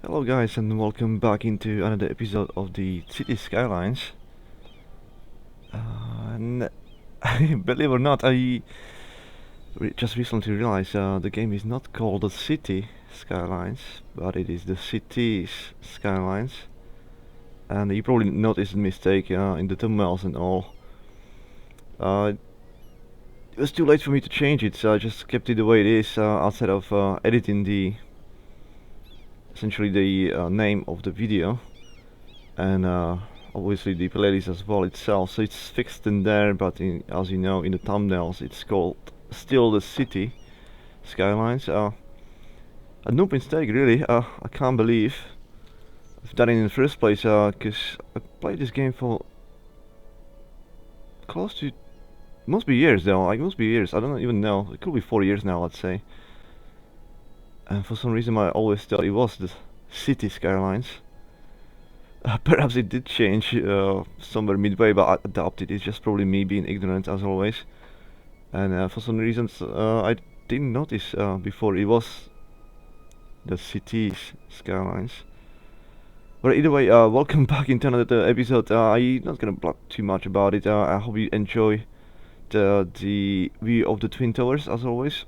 Hello guys and welcome back into another episode of the City Skylines. And believe it or not, I just recently realized the game is not called the City Skylines, but it is the Cities Skylines. And you probably noticed the mistake in the thumbnails and all. Uh, it was too late for me to change it, so I just kept it the way it is outside of editing the essentially the name of the video. And obviously the playlist as well itself, so it's fixed in there, but as you know, in the thumbnails it's called still the City Skylines. A noob mistake really. I can't believe I've done it in the first place, because I played this game for close to, must be years though, like must be years, I don't even know, it could be 4 years now, let's say. And for some reason I always thought it was the City Skylines. Perhaps it did change somewhere midway, but I adopted. It's just probably me being ignorant as always. And for some reasons I didn't notice before it was the Cities Skylines. But either way, welcome back into another episode. I'm not gonna blog too much about it. I hope you enjoy the view of the Twin Towers as always.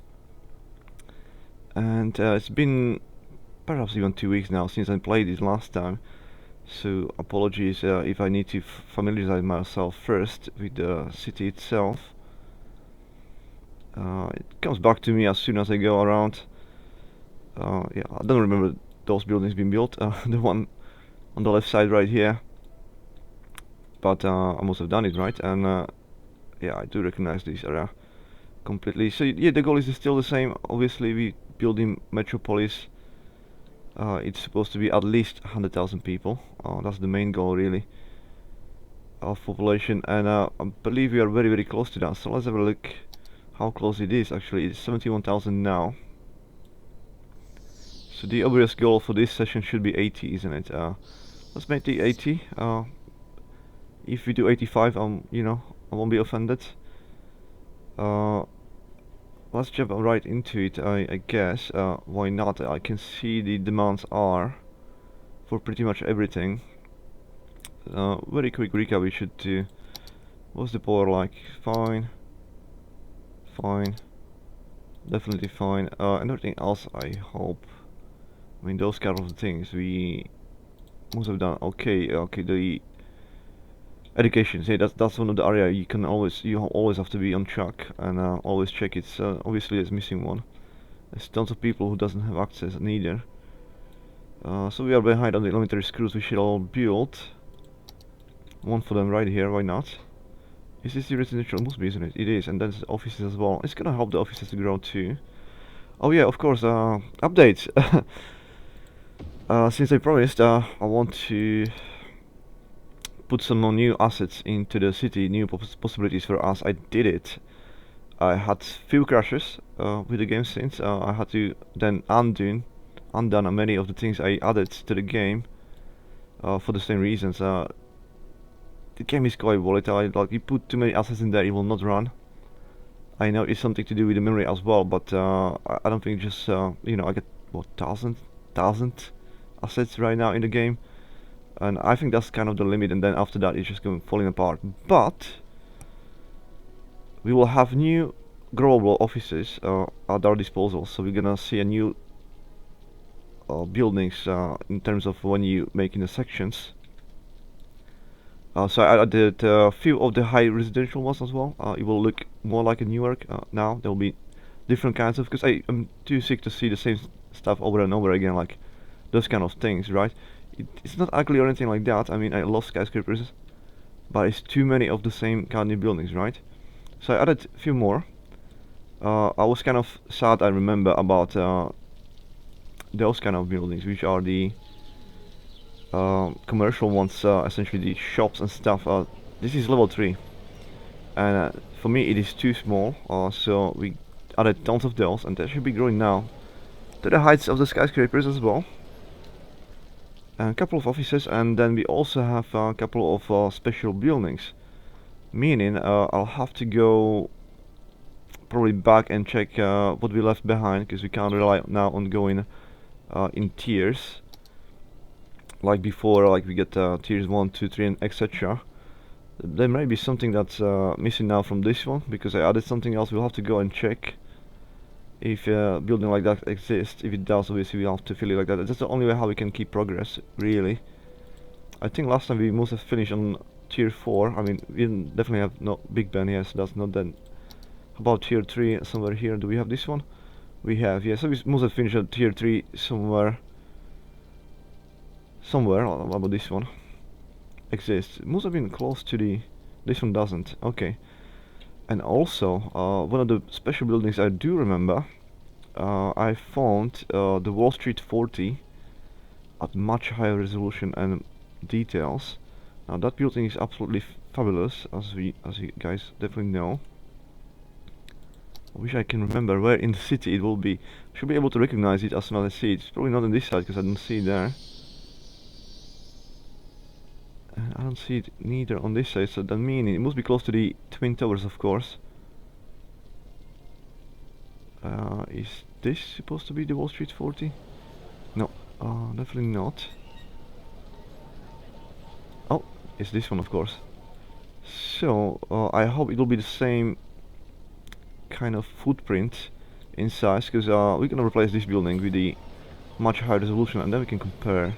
And it's been perhaps even 2 weeks now since I played it last time. So apologies if I need to familiarize myself first with the city itself. It comes back to me as soon as I go around. Yeah, I don't remember those buildings being built. The one on the left side right here. But I must have done it right, and yeah, I do recognize this area completely. So yeah, the goal is still the same. Obviously, we building Metropolis. It's supposed to be at least 100,000 people. That's the main goal, really, of population, and I believe we are very close to that. So let's have a look how close it is. Actually, it's 71,000 now. So the obvious goal for this session should be 80, isn't it? Let's make the 80. If we do 85, I won't be offended. Uh, let's jump right into it. I guess. Why not? I can see the demands are for pretty much everything. Very quick recap we should do. What's the power like? Fine. Fine. Definitely fine. And everything else, I hope. I mean, those kind of things we must have done. Okay, okay. The education. See, that's one of the area you always have to be on track and always check it. So obviously, there's missing one. There's tons of people who doesn't have access neither. So we are behind on the elementary schools. We should all build one for them right here. Why not? Is this the residential? Must be, isn't it? It is, and then offices as well. It's gonna help the offices to grow too. Oh yeah, of course. Updates. Since I promised, I want to put some more new assets into the city, new possibilities for us. I did it. I had few crashes with the game since I had to then undone many of the things I added to the game for the same reasons. The game is quite volatile. Like, you put too many assets in there, it will not run. I know it's something to do with the memory as well, but I don't think just I get what thousand assets right now in the game, and I think that's kind of the limit. And then after that, it's just going falling apart. But we will have new growable offices at our disposal, so we're gonna see a new buildings in terms of when you making the sections. So I did a few of the high residential ones as well. It will look more like a Newark now. There will be different kinds of, because I'm too sick to see the same stuff over and over again, like those kind of things, right? It's not ugly or anything like that. I mean, I love skyscrapers, but it's too many of the same kind of buildings, right? So I added a few more. I was kind of sad, I remember, about those kind of buildings, which are the commercial ones, essentially the shops and stuff. This is level 3, and for me it is too small, so we added tons of those, and they should be growing now to the heights of the skyscrapers as well. And a couple of offices, and then we also have a couple of special buildings, meaning I'll have to go probably back and check what we left behind, because we can't rely now on going in tiers. like before, like we get tiers 1, 2, 3 and etc. There may be something that's missing now from this one, because I added something else. We'll have to go and check if building like that exists. If it does, obviously we'll have to fill it like that. That's the only way how we can keep progress, really. I think last time we must have finished on tier 4. I mean, we definitely have no Big Ben, yes, that's not that. How about tier 3 somewhere here? Do we have this one? We have, yeah, so we must have finished at tier 3 somewhere. Somewhere, what about this one? Exists. It must have been close to the... This one doesn't, okay. And also, one of the special buildings I do remember, I found the Wall Street 40 at much higher resolution and details. Now that building is absolutely fabulous, as you guys definitely know. I wish I can remember where in the city it will be. Should be able to recognize it as soon as I see it. It's probably not on this side because I don't see it there. And I don't see it neither on this side, so that means it must be close to the Twin Towers, of course. Is this supposed to be the Wall Street 40? No, definitely not. Oh, it's this one, of course. So, I hope it will be the same kind of footprint in size, because we're gonna replace this building with the much higher resolution, and then we can compare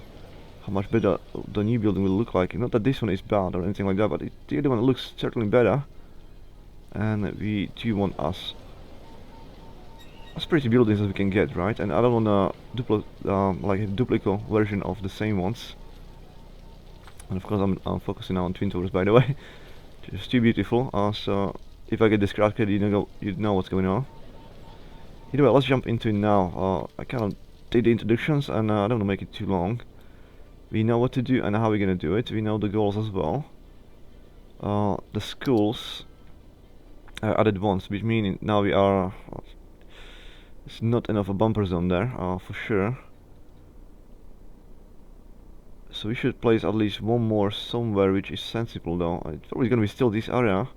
how much better the new building will look like. Not that this one is bad or anything like that, but the other one looks certainly better, and we do want as pretty buildings as we can get, right? And I don't want like a duplicate version of the same ones. And of course I'm focusing now on Twin Towers, by the way. Just too beautiful. So if I get distracted, you know what's going on. Either way, let's jump into it now. I kind of did the introductions, and I don't want to make it too long. We know what to do and how we're gonna do it. We know the goals as well. The schools are added once, which means now we are... It's not enough a bumper zone there, for sure. So we should place at least one more somewhere which is sensible though. It's probably gonna be still this area.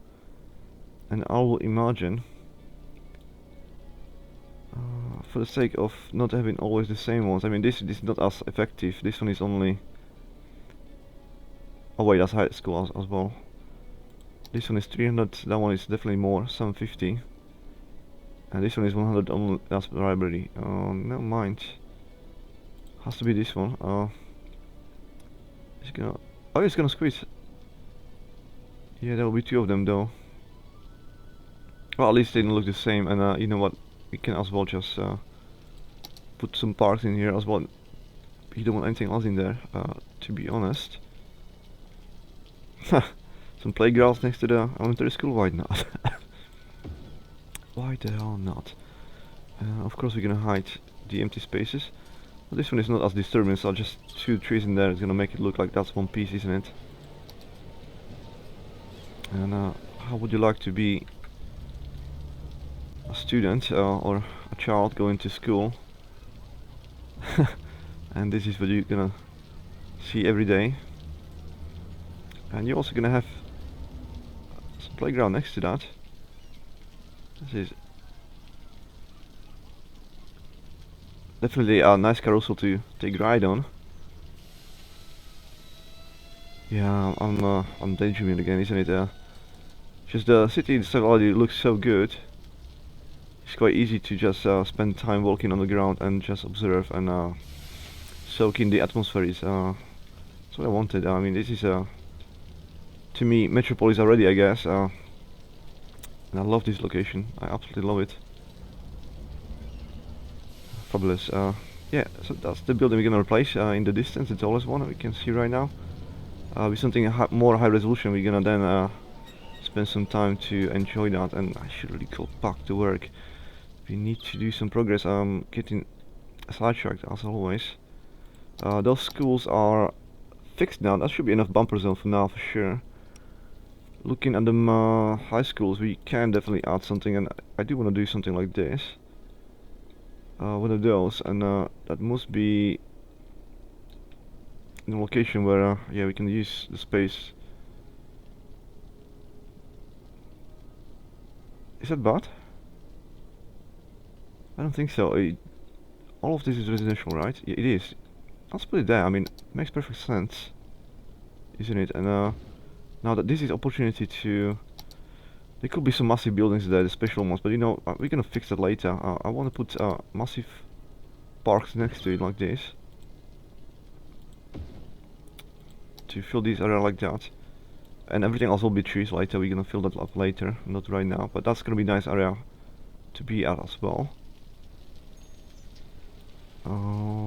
And I will imagine, for the sake of not having always the same ones, I mean this is not as effective. This one is only... Oh wait, that's high school as well. This one is 300, that one is definitely more, 750. And this one is 100 only, that's the library. Never mind. Has to be this one. It's gonna... Oh, it's gonna squeeze. Yeah, there will be two of them though. Well, at least they don't look the same, and you know what? We can as well just put some parks in here as well. You don't want anything else in there, to be honest. Some playgrounds next to the elementary school, why not? Why the hell not? Of course we're gonna hide the empty spaces. But this one is not as disturbing, so just two trees in there is gonna make it look like that's one piece, isn't it? And how would you like to be a student or a child going to school? And this is what you're gonna see every day. And you're also gonna have some playground next to that. This is definitely a nice carousel to take a ride on. Yeah, I'm daydreaming again, isn't it? Just the city itself already looks so good. It's quite easy to just spend time walking on the ground and just observe and soak in the atmosphere. Is that's what I wanted. I mean, this is to me Metropolis already, I guess. And I love this location. I absolutely love it. Fabulous. Yeah, so that's the building we're gonna replace in the distance, the tallest one we can see right now. With something more high resolution, we're gonna then spend some time to enjoy that, and I should really go back to work. We need to do some progress. I'm getting sidetracked as always. Those schools are fixed now. That should be enough bumper zone for now, for sure. Looking at them high schools, we can definitely add something, and I do want to do something like this. One of those, and that must be in a location where yeah, we can use the space. Is that bad? I don't think so. All of this is residential, right? Yeah, it is. let's put it there. I mean, it makes perfect sense, isn't it? And now that this is opportunity to, there could be some massive buildings there, the special ones, but you know, we're gonna fix that later. I want to put massive parks next to it like this to fill this area like that, and everything else will be trees later. We're gonna fill that up later, not right now, but that's gonna be a nice area to be at as well.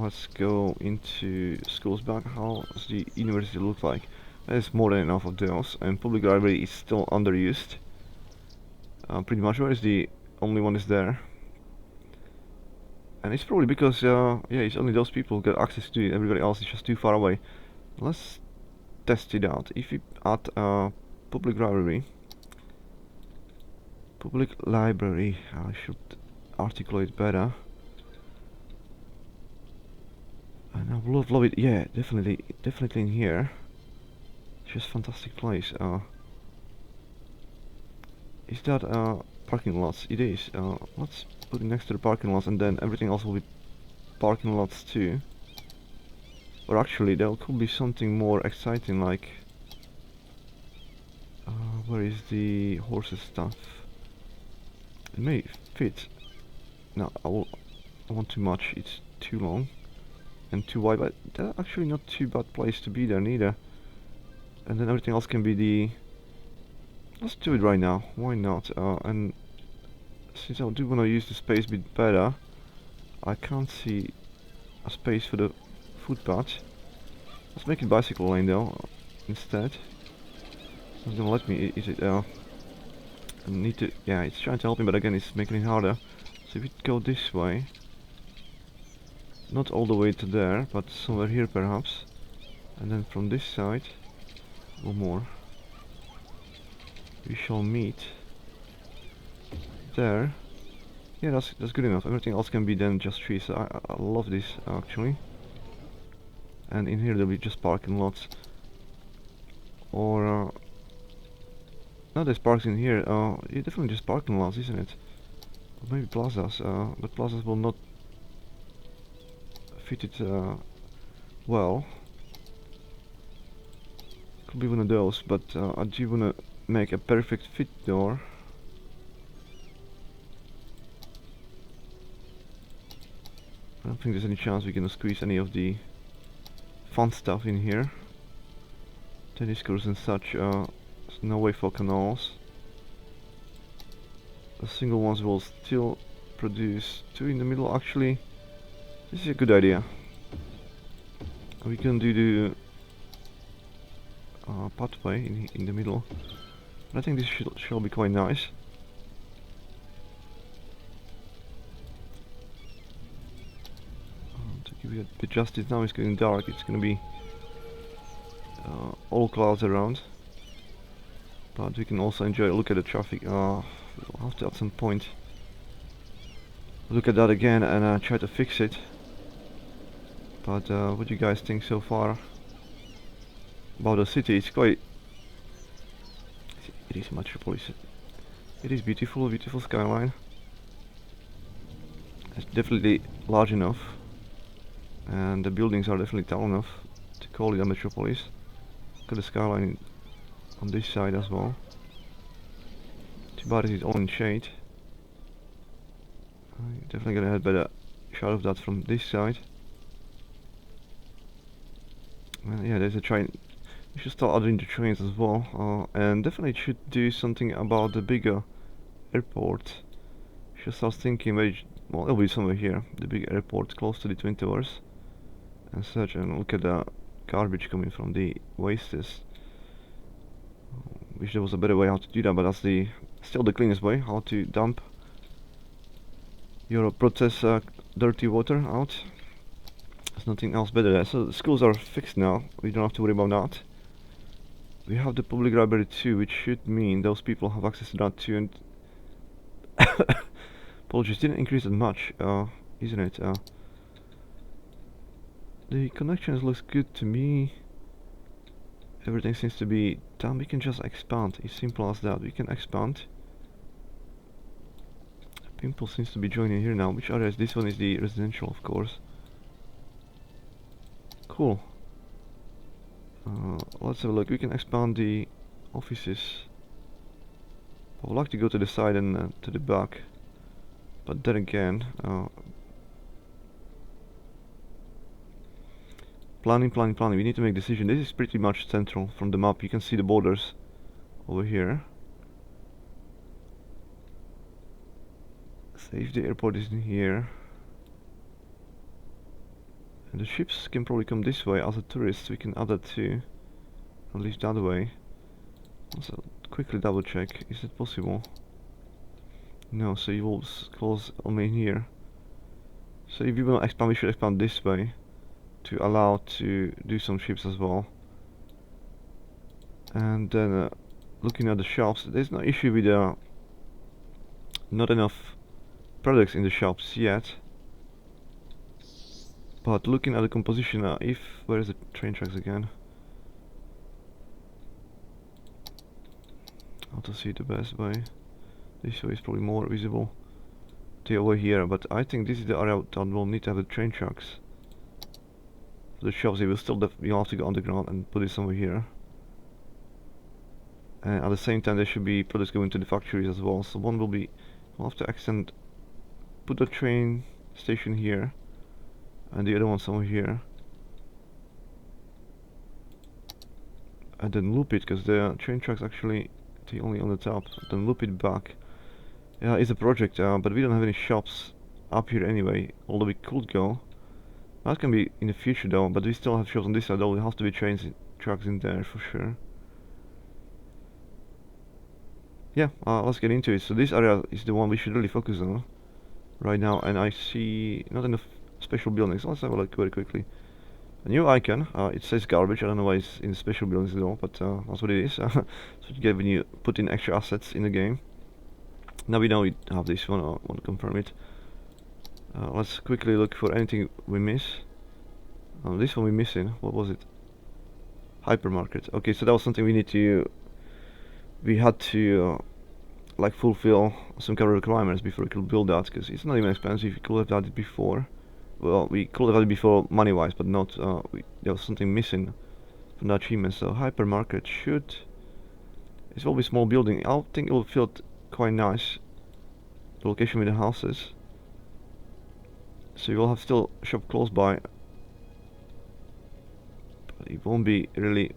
Let's go into schools back. How does the university look like? There's more than enough of those, and public library is still underused. Pretty much, where is the only one is there? And it's probably because, yeah, it's only those people who get access to it. Everybody else is just too far away. Let's test it out. If we add public library, I should articulate better. And I would love it. Yeah, definitely in here. It's just fantastic place. Is that parking lots? It is. Let's put it next to the parking lots, and then everything else will be parking lots too. Or actually, there could be something more exciting, like where is the horses stuff? It may fit. No, I want too much. It's too long and too wide, but that's actually not too bad place to be there neither. And then everything else can be the. Let's do it right now. Why not? And since I do want to use the space a bit better, I can't see a space for the footpath. Let's make it bicycle lane though, instead. It's gonna let me, is it, I need to, yeah, it's trying to help me, but again, it's making it harder. So if we go this way, not all the way to there, but somewhere here perhaps, and then from this side, one more, we shall meet there. Yeah, that's good enough. Everything else can be then just trees. So I love this actually. And in here there'll be just parking lots. Or no, there's parks in here. Yeah, definitely just parking lots, isn't it? Or maybe plazas. But plazas will not fit it well. Could be one of those, but I do wanna make a perfect fit door. I don't think there's any chance we can squeeze any of the fun stuff in here. Tennis courts and such, there's no way for canals. The single ones will still produce two in the middle. Actually, this is a good idea. We can do the pathway in the middle. I think this shall be quite nice. To give it a bit justice, now it's getting dark. It's gonna be all clouds around, but we can also enjoy a look at the traffic. We'll have to at some point look at that again and try to fix it. But what do you guys think so far about the city? It's quite. It is Metropolis. It is beautiful skyline. It's definitely large enough, and the buildings are definitely tall enough to call it a metropolis. Look at the skyline on this side as well. Too bad it's all in shade. I'm definitely gonna have better shot of that from this side. Yeah, there's a train. We should start adding the trains as well, and definitely should do something about the bigger airport. Should start thinking well, it'll be somewhere here, the big airport close to the Twin Towers and such, and look at the garbage coming from the wastes. Wish there was a better way how to do that, but that's still the cleanest way, how to dump your process dirty water out. There's nothing else better there. So the schools are fixed now, we don't have to worry about that. We have the public library too, which should mean those people have access to that too, and apologies, didn't increase that much, isn't it? The connections looks good to me. Everything seems to be done. We can just expand. It's simple as that. We can expand. Pimple seems to be joining here now. Which area is this one? Is the residential, of course. Cool. Let's have a look. We can expand the offices. I would like to go to the side and to the back, but then again, planning. We need to make a decision. This is pretty much central from the map. You can see the borders over here. So if the airport is in here, and the ships can probably come this way as a tourist, we can add that too, at least that way. Also, quickly double check, is it possible? No, so you will close only in here. So if you want to expand, we should expand this way to allow to do some ships as well. And then looking at the shops, there's no issue with not enough products in the shops yet. But looking at the composition, where is the train tracks again? How to see it the best way? This way is probably more visible. To over here, but I think this is the area that will need to have the train tracks. For the shops, they will still you have to go underground and put it somewhere here. And at the same time, there should be products going to the factories as well. So one will be, we'll have to extend, put the train station here, and the other one somewhere here, and then loop it, because the train tracks actually take only on the top. Then loop it back. Yeah, it's a project, but we don't have any shops up here anyway. Although we could go. That can be in the future though. But we still have shops on this side. Though there has to be tracks in there for sure. Yeah, let's get into it. So this area is the one we should really focus on right now, and I see not enough special buildings. Let's have a look very quickly. A new icon. It says garbage. I don't know why it's in special buildings at all, but that's what it is. So you get when you put in extra assets in the game. Now we know we have this one. I want to confirm it. Let's quickly look for anything we miss. This one we're missing. What was it? Hypermarket. Okay, so that was something we had to like fulfill some kind of requirements before we could build that, because it's not even expensive. We could have done it before. Well, we could have done it before money-wise, but not. There was something missing from the achievement. So hypermarket should. It's always small building. I think it will feel quite nice. The location with the houses. So you will have still a shop close by, but it won't be really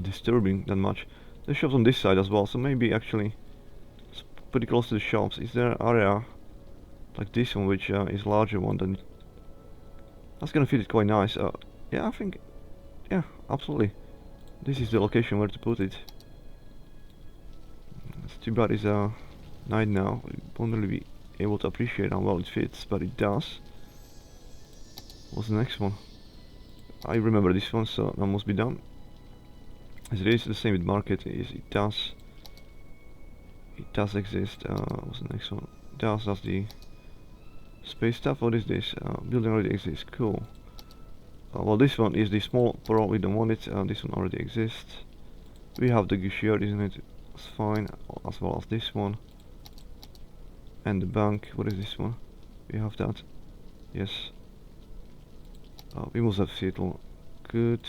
disturbing that much. There's shops on this side as well, so maybe actually it's pretty close to the shops. Is there an area like this one which is larger one? Then that's gonna fit it quite nice. Yeah, I think, yeah, absolutely. This is the location where to put it. It's too bad it's night now. We won't really be able to appreciate how well it fits, but it does. What's the next one? I remember this one, so that must be done. As it is the same with market, it does exist. What's the next one? That's the space stuff. What is this? Building already exists. Cool. Well, this one is the small pro. We don't want it. This one already exists. We have the Gushiyard, isn't it? It's fine, as well as this one. And the bank. What is this one? We have that. Yes. We must have Seattle. Good.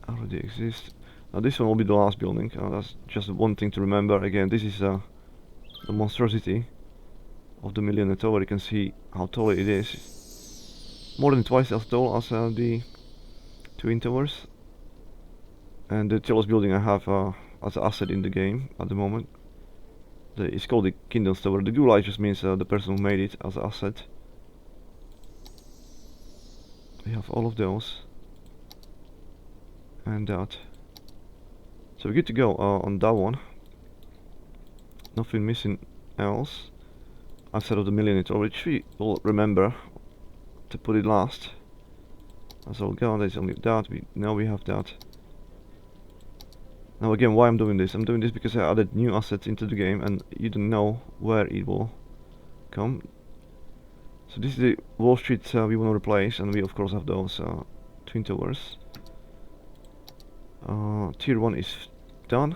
Already exists. Now this one will be the last building. That's just one thing to remember. Again, this is the monstrosity of the Millionaire Tower. You can see how tall it is. More than twice as tall as the Twin Towers. And the tallest building I have as an asset in the game at the moment. It's called the Kingdom's Tower. The Gulai just means the person who made it as an asset. We have all of those. And that. So we're good to go on that one. Nothing missing else outside of the Millionaire Tower, which we will remember to put it last. As I'll go, there's only that. We know we have that. Now again, why I'm doing this? I'm doing this because I added new assets into the game, and you don't know where it will come. So this is the Wall Street we want to replace, and we of course have those Twin Towers. Tier 1 is done.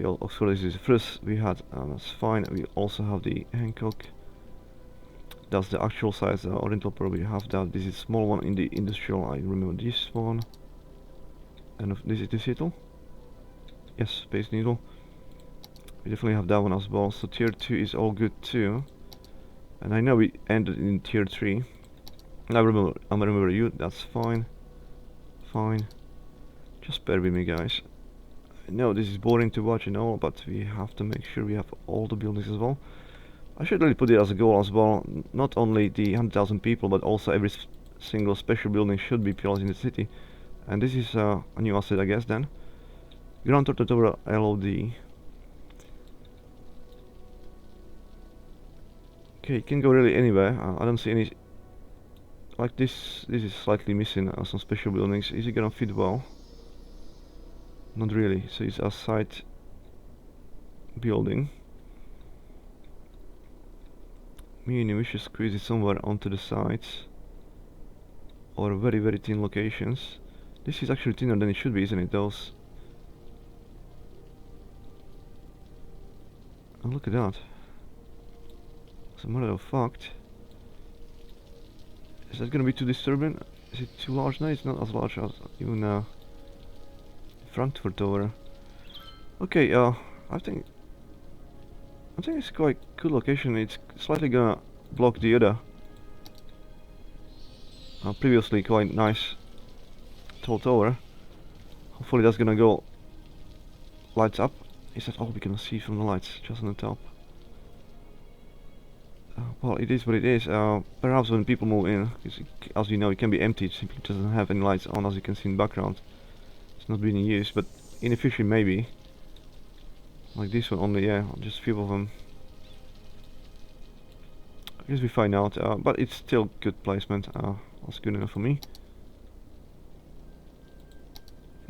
Oxford is the first we had, that's fine. We also have the Hancock. That's the actual size. Oriental probably have that. This is small one in the industrial. I remember this one. And this is the Seattle. Yes, Space Needle. We definitely have that one as well. So tier 2 is all good too. And I know we ended in tier 3. I remember you. That's fine. Fine. Just bear with me, guys. I know this is boring to watch and all, but we have to make sure we have all the buildings as well. I should really put it as a goal as well. Not only the 100,000 people, but also every single special building should be built in the city. And this is a new asset, I guess. Then Grand Tower LOD. Okay, it can go really anywhere. I don't see any. Like this is slightly missing some special buildings. Is it gonna fit well? Not really. So it's a side building. Meaning we should squeeze it somewhere onto the sides. Or very very thin locations. This is actually thinner than it should be, isn't it? Those. Oh, look at that. As a matter of fact, is that gonna be too disturbing? Is it too large? No, it's not as large as even Frankfurt Tower. Okay, I think it's quite good location. It's slightly gonna block the other previously quite nice tall tower. Hopefully that's gonna go lights up. Is that all we can see from the lights just on the top? Well, it is what it is. Perhaps when people move in, as you know, it can be empty. It simply doesn't have any lights on, as you can see in the background. It's not being used, but inefficient maybe. Like this one only, yeah, just a few of them. I guess we find out, but it's still good placement. That's good enough for me.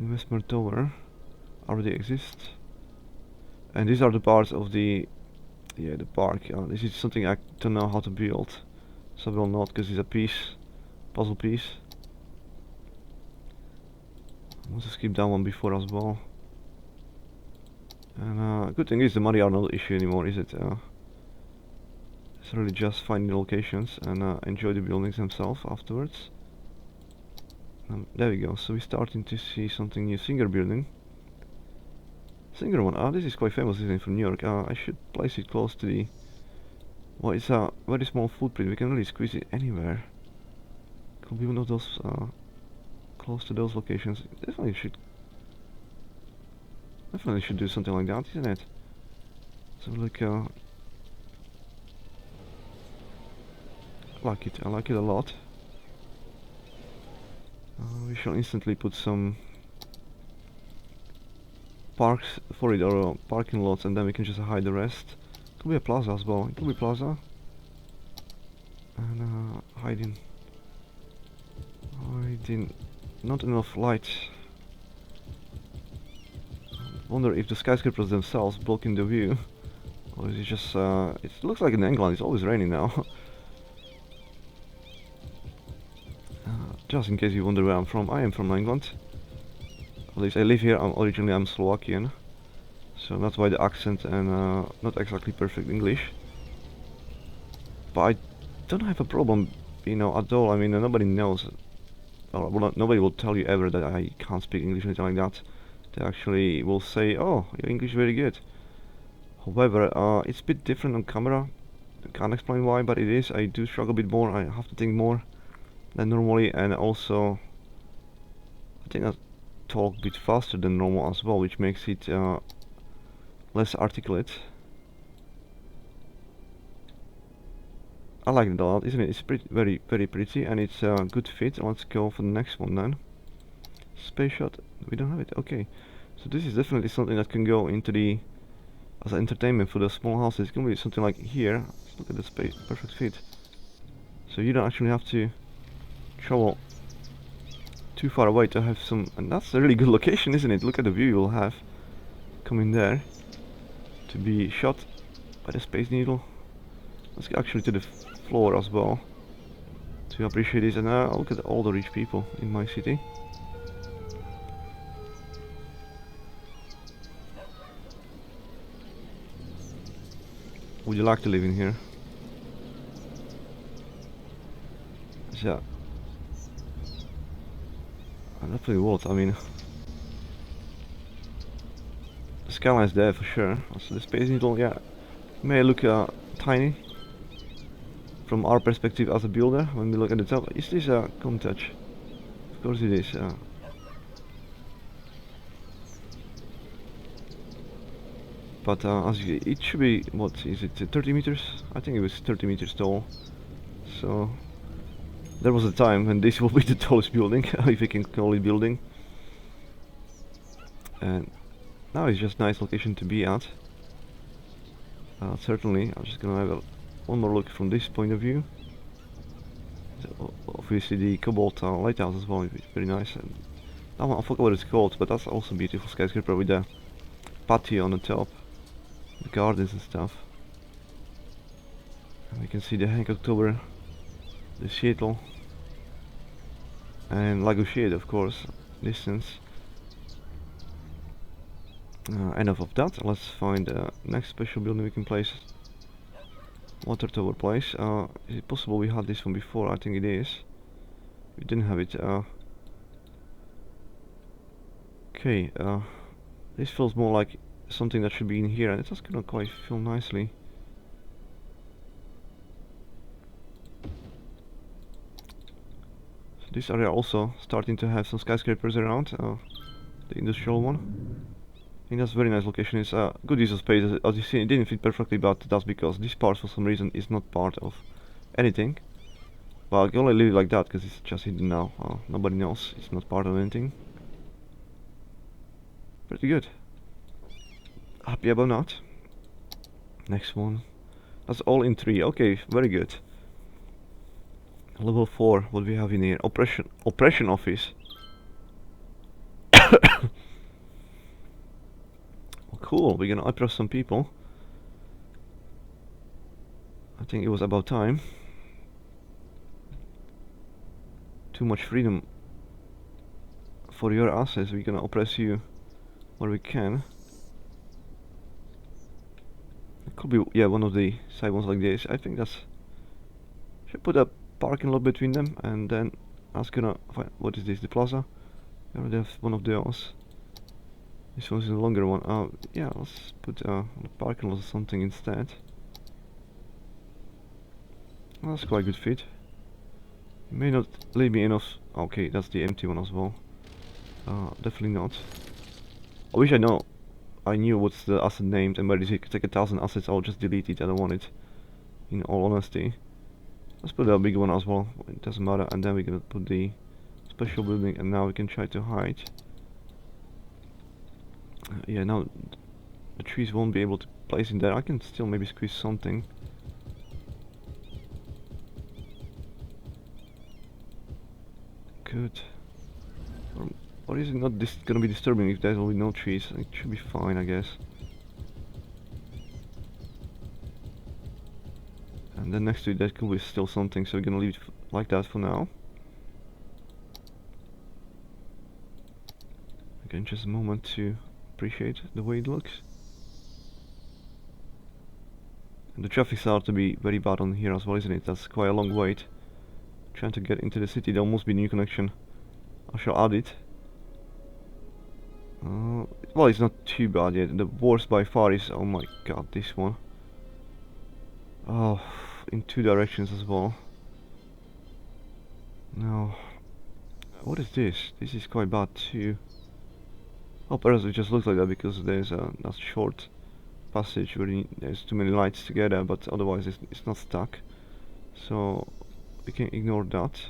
Investment Tower already exists, and these are the parts of the park. This is something I don't know how to build, so I will not, because it's a puzzle piece. Let's just skip that one before as well. And good thing is the money are not an issue anymore, is it? It's really just finding the locations and enjoy the buildings themselves afterwards. There we go. So we're starting to see something new. Singer building. Singer one. This is quite famous, isn't it, from New York? I should place it close to the. Well, it's a very small footprint. We can really squeeze it anywhere. Could be one of those close to those locations. Definitely should do something like that, isn't it? So look, I like it. I like it a lot. We shall instantly put some parks for it, or parking lots, and then we can just hide the rest. Could be a plaza as well. It could be plaza. And hiding. Not enough light. Wonder if the skyscrapers themselves blocking the view, or is it just? It looks like in England. It's always raining now. Just in case you wonder where I'm from, I am from England. At least I live here. I'm Slovakian, so that's why the accent and not exactly perfect English. But I don't have a problem, at all. I mean, nobody knows, or well, nobody will tell you ever that I can't speak English or anything like that. They actually will say, "Oh, your English is very good." However, it's a bit different on camera. I can't explain why, but it is. I do struggle a bit more. I have to think more than normally, and also I think I talk a bit faster than normal as well, which makes it less articulate. I like it a lot, isn't it? It's very pretty, and it's a good fit. Let's go for the next one then. Space shot. We don't have it. Okay, so this is definitely something that can go into the as entertainment for the small houses. It can be something like here. Let's look at the space. Perfect fit. So you don't actually have to travel too far away to have some, and that's a really good location, isn't it? Look at the view you'll have coming there to be shot by the Space Needle. Let's get actually to the floor as well to appreciate this. And look at all the rich people in my city. would you like to live in here? Yeah, definitely would. I mean, the skyline's there for sure. Also, the Space Needle, yeah, may look tiny from our perspective as a builder when we look at the top. Is this a Countach? Of course it is. But it should be, what is it, 30 meters? I think it was 30 meters tall. So there was a time when this will be the tallest building, if you can call it building. And now it's just a nice location to be at. Certainly, I'm just gonna have one more look from this point of view. So, obviously the Cobalt lighthouse as well is very nice. And that one, I forgot what it's called, but that's also a beautiful skyscraper with a patio on the top, the gardens and stuff. And we can see the Hancock Tower, the Seattle, and Lagouche, of course, distance. Enough of that. Let's find the next special building we can place. Water tower place. Is it possible we had this one before? I think it is. We didn't have it. Okay. This feels more like something that should be in here, and it does kind of quite feel nicely. So this area also starting to have some skyscrapers around. The industrial one. I think that's a very nice location. It's a good use of space. As you see, it didn't fit perfectly, but that's because this part for some reason is not part of anything. Well, I can only leave it like that because it's just hidden now. Nobody knows it's not part of anything. Pretty good. Happy about that. Next one. That's all in 3. Okay, very good. Level 4. What we have in here? Oppression office. Cool, we're gonna oppress some people. I think it was about time. Too much freedom for your assets. We're gonna oppress you where we can. It could be, yeah, one of the side ones like this. I think that's... Should put a parking lot between them, and then that's gonna find... What is this? The plaza? We already have one of those. This one's a longer one. Yeah, let's put a parking lot or something instead. Well, that's quite a good fit. It may not leave me enough. Okay, that's the empty one as well. Definitely not. I wish I knew what's the asset named, and by this you could take 1,000 assets, I'll just delete it. I don't want it. In all honesty. Let's put a big one as well. It doesn't matter. And then we're gonna put the special building, and now we can try to hide. Yeah, now the trees won't be able to place in there. I can still maybe squeeze something. Good. Or is it not gonna be disturbing if there will be no trees? It should be fine, I guess. And then next to it there could be still something, so we're gonna leave it like that for now. Again, just a moment to appreciate the way it looks. And the traffic starts to be very bad on here as well, isn't it? That's quite a long wait. Trying to get into the city. There must be a new connection. I shall add it. Well, it's not too bad yet. The worst by far is, oh my god, this one. Oh, in 2 directions as well. No. What is this? This is quite bad too. Oh, perhaps it just looks like that because there's a short passage where there's too many lights together, but otherwise it's not stuck. So we can ignore that.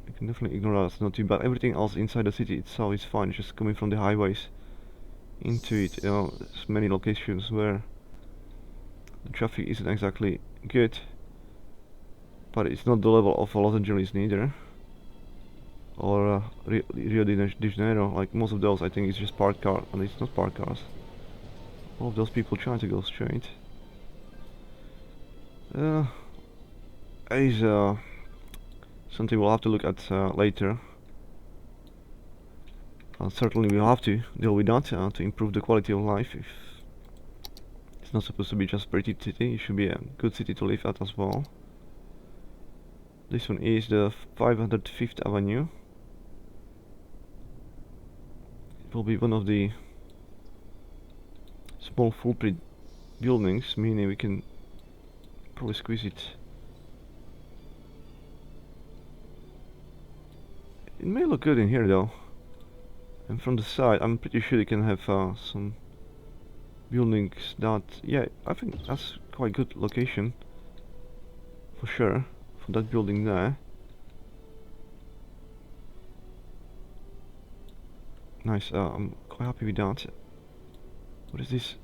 We can definitely ignore that, it's not too bad. Everything else inside the city itself is fine, just coming from the highways into it. There's many locations where the traffic isn't exactly good, but it's not the level of Los Angeles neither, or Rio de Janeiro. Like most of those, I think it's just parked cars, and it's not parked cars. All of those people trying to go straight. Is something we'll have to look at later. Certainly we'll have to deal with that to improve the quality of life. If It's not supposed to be just pretty city, it should be a good city to live at as well. This one is the 505th Avenue. It will be one of the small footprint buildings, meaning we can probably squeeze it. It may look good in here though. And from the side, I'm pretty sure you can have some buildings that, yeah, I think that's quite good location for sure for that building there. Nice, I'm quite happy with that. What is this?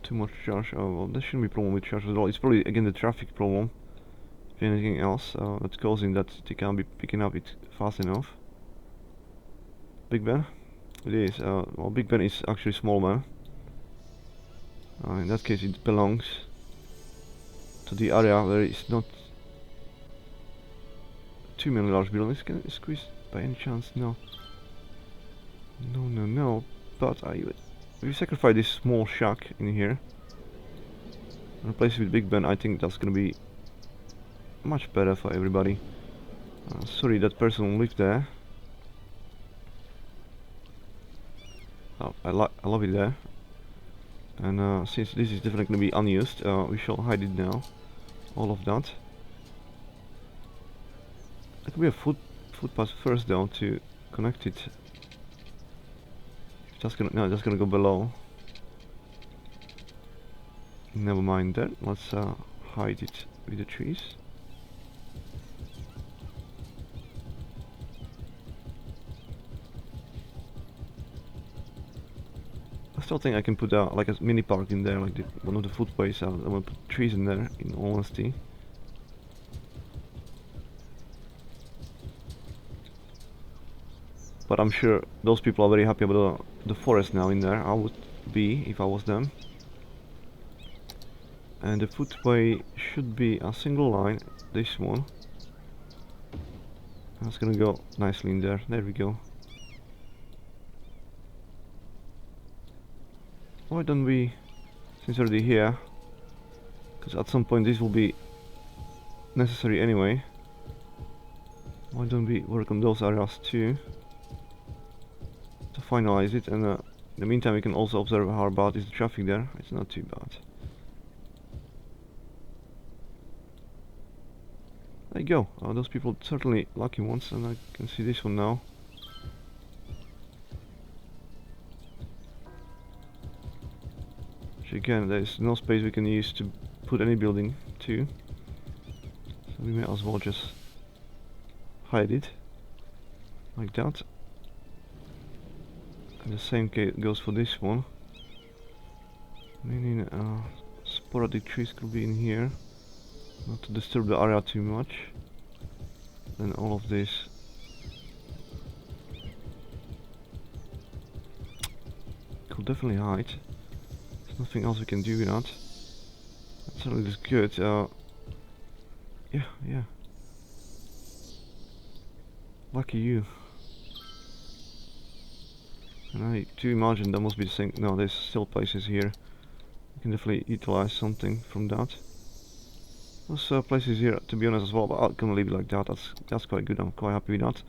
Too much charge. Oh well, there shouldn't be a problem with charge at all. It's probably again the traffic problem. If anything else that's causing that they can't be picking up it fast enough. Big Ben? It is. Well, Big Ben is actually small man. In that case, it belongs to the area where it's not too many large buildings. Can it squeeze by any chance? No. No. But we sacrifice this small shack in here and replace it with Big Ben. I think that's gonna be much better for everybody. Sorry, that person lived there. Oh, I love it there. And since this is definitely gonna be unused, we shall hide it now. All of that. There could be a footpath first though to connect it. That's gonna go below. Never mind that. Let's hide it with the trees. I still think I can put like a mini park in there, like one of the footways. I'm gonna put trees in there, in all honesty. But I'm sure those people are very happy about the forest now in there. I would be if I was them. And the footway should be a single line, this one. That's gonna go nicely in there. There we go. Why don't we, since we're already here, because at some point this will be necessary anyway, why don't we work on those areas too to finalize it, and in the meantime we can also observe how bad is the traffic there. It's not too bad. There you go. Those people certainly lucky ones, and I can see this one now. Which again, there is no space we can use to put any building to, so we may as well just hide it like that. And the same goes for this one. Meaning sporadic trees could be in here, not to disturb the area too much. Then all of this could definitely hide. There's nothing else we can do with that. That certainly looks good. Yeah. Lucky you. And I do imagine that must be the same. No, there's still places here. You can definitely utilize something from that. Those places here, to be honest as well, but I'm gonna leave it like that. That's quite good. I'm quite happy with that.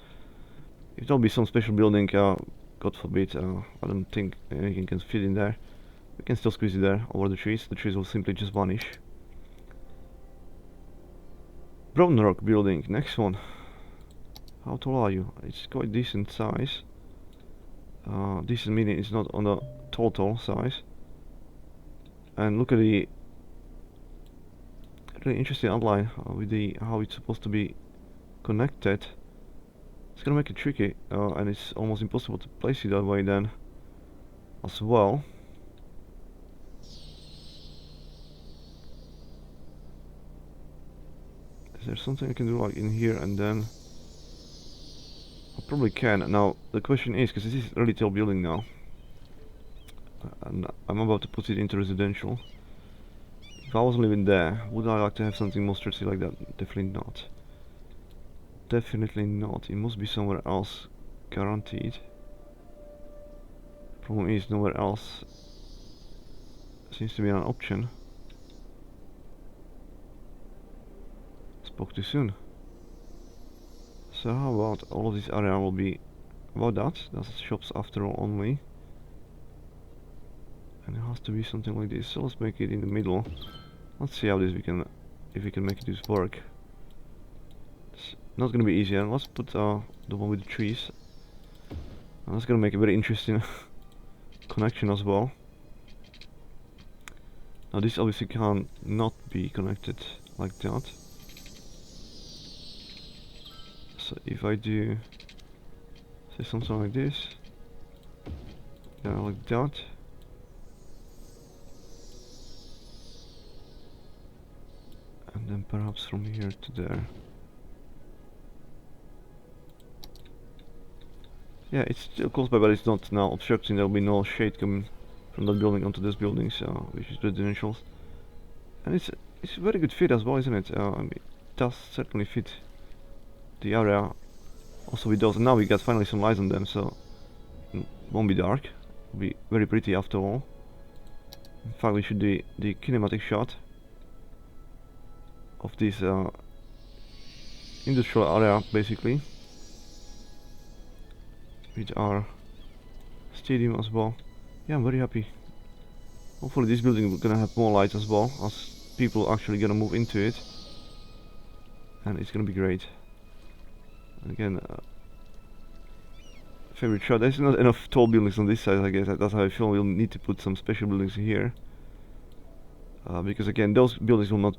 If there'll be some special building, God forbid, I don't think anything can fit in there. We can still squeeze it there over the trees. The trees will simply just vanish. Brown Rock building, next one. How tall are you? It's quite decent size. Decent meaning it's not on the total size. And look at the really interesting outline with how it's supposed to be connected. It's gonna make it tricky, and it's almost impossible to place it that way then as well. Is there something I can do like in here and then? I probably can. Now the question is, because this is a retail building now, and I'm about to put it into residential. If I was living there, would I like to have something more stressy like that? Definitely not. Definitely not. It must be somewhere else, guaranteed. Problem is nowhere else seems to be an option. Spoke too soon. So how about all of this area will be about that? That's shops after all only. And it has to be something like this. So let's make it in the middle. Let's see how this if we can make this work. It's not gonna be easy. And let's put the one with the trees. And that's gonna make a very interesting connection as well. Now this obviously can't not be connected like that. So if I do say something like this, yeah, like that. And then perhaps from here to there. Yeah, it's still close by, but it's not now obstructing. There will be no shade coming from that building onto this building, so which is residential. And it's a very good fit as well, isn't it? I mean, it does certainly fit the area. Also with those, and now we got finally some lights on them, so it won't be dark. It'll be very pretty after all. In fact, we should do the kinematic shot of this industrial area, basically, with our stadium as well. Yeah, I'm very happy. Hopefully this building is gonna have more lights as well, as people actually gonna move into it, and it's gonna be great. And again, favorite shot. There's not enough tall buildings on this side, I guess. That's how I feel. We'll need to put some special buildings here, because again, those buildings will not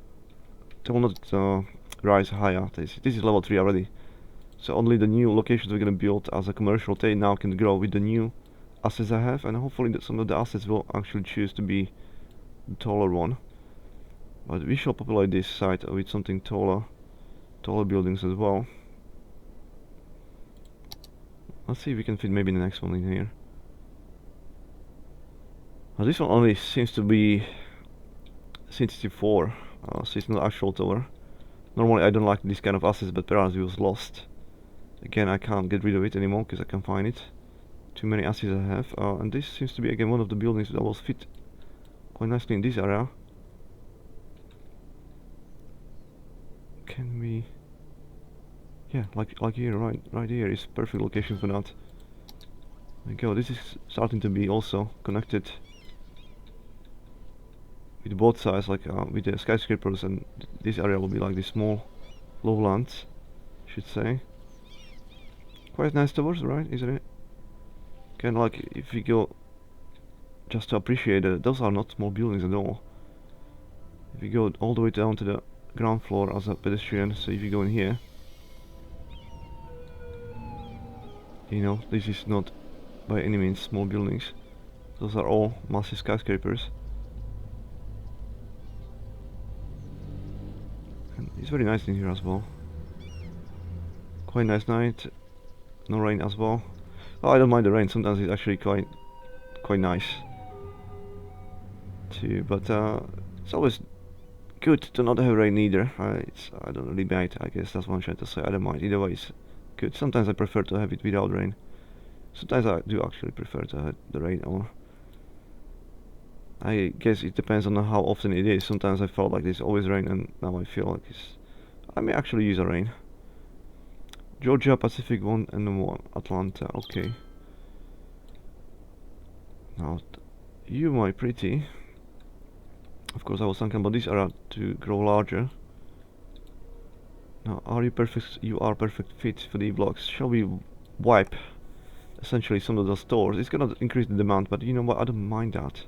rise higher. This is level 3 already, so only the new locations we're gonna build as a commercial, they now can grow with the new assets I have, and hopefully that some of the assets will actually choose to be the taller one. But we shall populate this site with something taller buildings as well. Let's see if we can fit maybe the next one in here. Now this one only seems to be City 4, so it's not actual tower. Normally I don't like this kind of assets, but perhaps it was lost. Again, I can't get rid of it anymore because I can't find it. Too many assets I have, and this seems to be again one of the buildings that will fit quite nicely in this area. Can we? Yeah, like here, right here is perfect location for that. There we go. This is starting to be also connected with both sides, like with the skyscrapers, and this area will be like this small lowlands, I should say. Quite nice towers, right? Isn't it? Kind of like if we go just to appreciate it, those are not small buildings at all. If you go all the way down to the ground floor as a pedestrian, so if you go in here, you know, this is not by any means small buildings. Those are all massive skyscrapers. And it's very nice in here as well. Quite nice night. No rain as well. Oh, I don't mind the rain. Sometimes it's actually quite nice too. But it's always good to not have rain either. I don't really mind. I guess that's what I'm trying to say. I don't mind. Either way, it's good. Sometimes I prefer to have it without rain. Sometimes I do actually prefer to have the rain on. I guess it depends on how often it is. Sometimes I felt like there's always rain, and now I feel like I may actually use a rain. Georgia, Pacific 1 and 1, Atlanta, okay. Now, you my pretty. Of course I was thinking about this area to grow larger. Now, are you perfect? You are perfect fit for the blocks. Shall we wipe essentially some of those stores? It's gonna increase the demand, but you know what, I don't mind that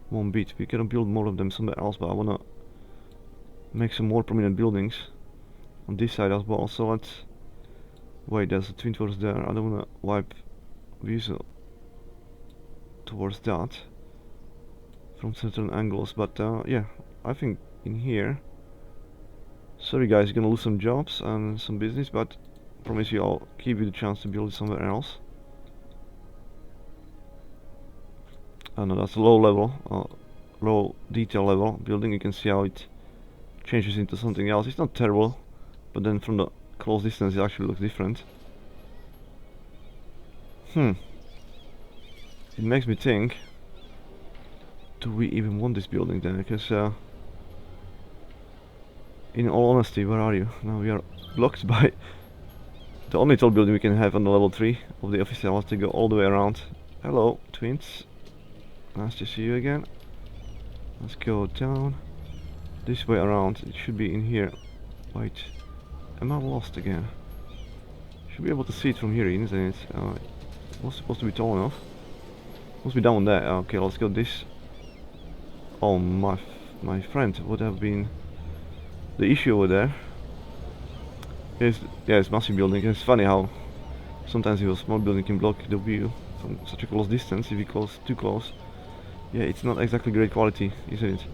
one bit. We're gonna build more of them somewhere else, but I wanna make some more prominent buildings on this side as well. So let's wait, there's a twin towers there. I don't wanna wipe views towards that from certain angles, but yeah, I think in here, sorry guys, you're gonna lose some jobs and some business, but I promise you I'll give you the chance to build it somewhere else. I know that's a low level, low detail level building. You can see how it changes into something else. It's not terrible, but then from the close distance it actually looks different. it makes me think, do we even want this building then? Because in all honesty, where are you? Now we are blocked by the only tall building we can have on the level 3 of the office. I'll have to go all the way around. Hello, twins. Nice to see you again. Let's go down. This way around. It should be in here. Wait. Am I lost again? Should be able to see it from here, isn't it? It was supposed to be tall enough. Must be down there. Okay, let's go this. Oh, my friend would have been the issue over there. Yeah, it's massive building. It's funny how sometimes a small building can block the view from such a close distance if you close too close. Yeah, it's not exactly great quality, isn't it?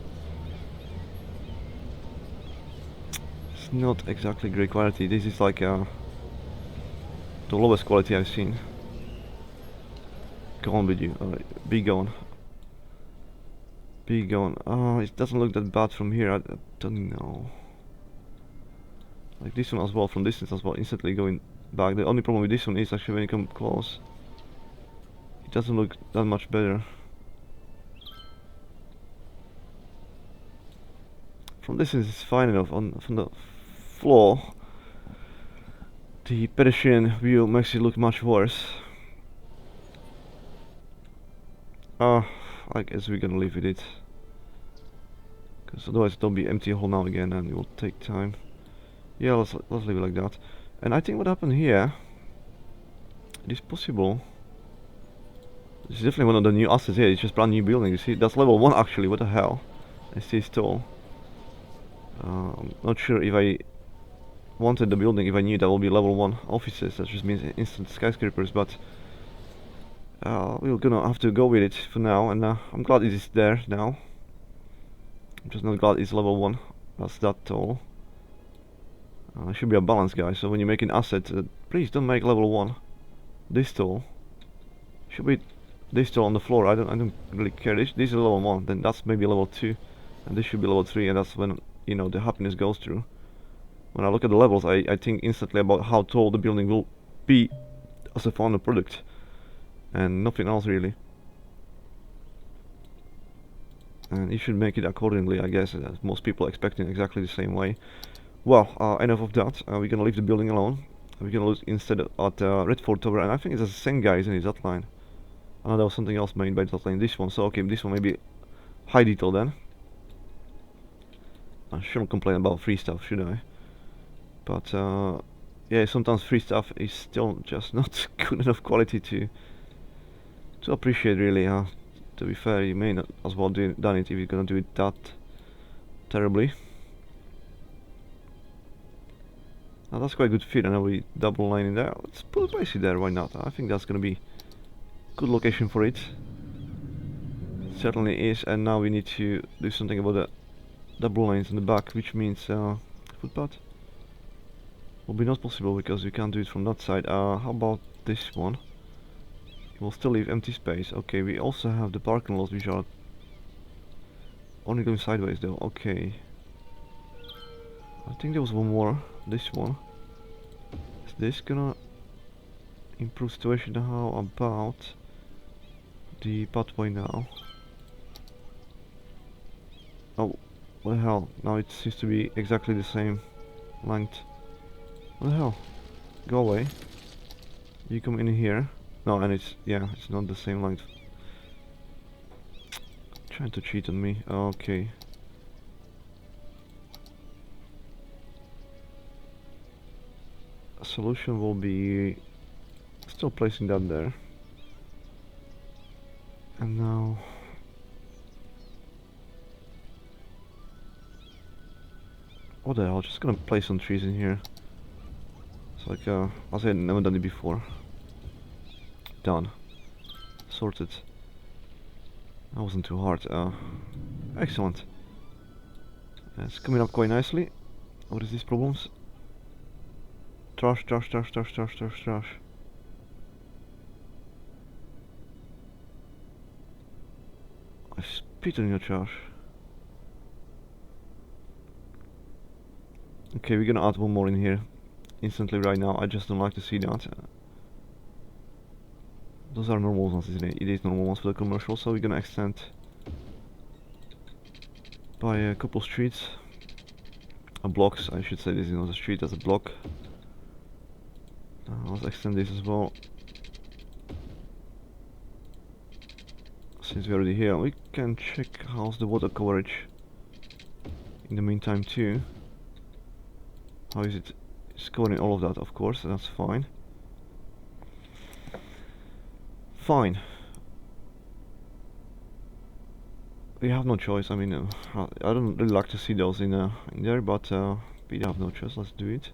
It's not exactly great quality. This is like the lowest quality I've seen. Go on with you. Alright, be gone. Be gone. It doesn't look that bad from here. I don't know. Like this one as well, from distance as well, instantly going back. The only problem with this one is actually when you come close, it doesn't look that much better. From distance it's fine enough. From the floor, the pedestrian view makes it look much worse. I guess we're gonna leave with it, because otherwise it'll be empty hole now again and it will take time. Yeah, let's leave it like that. And I think what happened here, it is possible. This is definitely one of the new assets here. It's just brand new building. You see, that's level 1 actually. What the hell? I see it's tall. I'm not sure if I wanted the building, if I knew that will be level 1 offices. That just means instant skyscrapers, but we're gonna have to go with it for now. And I'm glad it is there now. I'm just not glad it's level 1. That's that tall. It should be a balance, guys. So when you make an asset, please don't make level 1 this tall. Should be this tall on the floor. I don't really care. This is level 1. Then that's maybe level 2, and this should be level 3. And that's when, you know, the happiness goes through. When I look at the levels, I think instantly about how tall the building will be as a final product, and nothing else really. And you should make it accordingly, I guess, as most people are expecting exactly the same way. Well, enough of that. We're gonna leave the building alone. We're gonna look instead at Redford Tower, and I think it's the same guy, isn't it? That line. I know there was something else made by that line. This one. So okay, this one maybe high detail then. I shouldn't complain about free stuff, should I? But yeah, sometimes free stuff is still just not good enough quality to appreciate, really. To be fair, you may not as well done it if you're gonna do it that terribly. Now that's quite a good fit. I know we double line in there. Let's put a base there, why not? I think that's gonna be good location for it. Certainly is. And now we need to do something about the double lines in the back, which means footpath will be not possible because we can't do it from that side. How about this one? It will still leave empty space. Okay, we also have the parking lots, which are only going sideways though. Okay, I think there was one more. This one. Is this gonna improve situation? How about the pathway now? Oh, what the hell? Now it seems to be exactly the same length. What the hell? Go away. You come in here. No, and it's, yeah, it's not the same length. Trying to cheat on me. Okay. Solution will be still placing that there. And now what the hell, just gonna place some trees in here. It's like as I had never done it before. Done. Sorted. That wasn't too hard. Excellent. It's coming up quite nicely. What is these problems? Trash, trash, trash, trash, trash, trash, trash. I spit on your trash. Okay, we're gonna add one more in here instantly right now. I just don't like to see that. Those are normal ones, isn't it? It is normal ones for the commercial, so we're gonna extend by a couple streets. Blocks, I should say. This is not a street, that's a block. Let's extend this as well. Since we're already here, we can check how's the water coverage in the meantime too. How is it? It's covering all of that, of course, that's fine. Fine. We have no choice. I mean, I don't really like to see those in there, but we have no choice. Let's do it.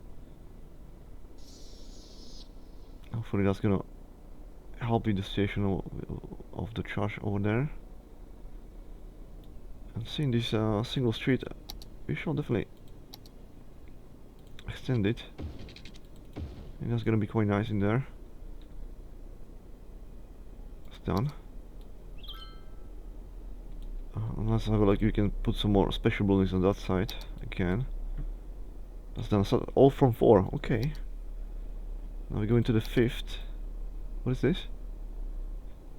Hopefully that's gonna help with the station of the charge over there. And seeing this single street, we should definitely extend it. And that's gonna be quite nice in there. It's done. Unless I have like you can put some more special buildings on that side again. That's done. So all from 4. Okay. Now we go into the 5th. What is this?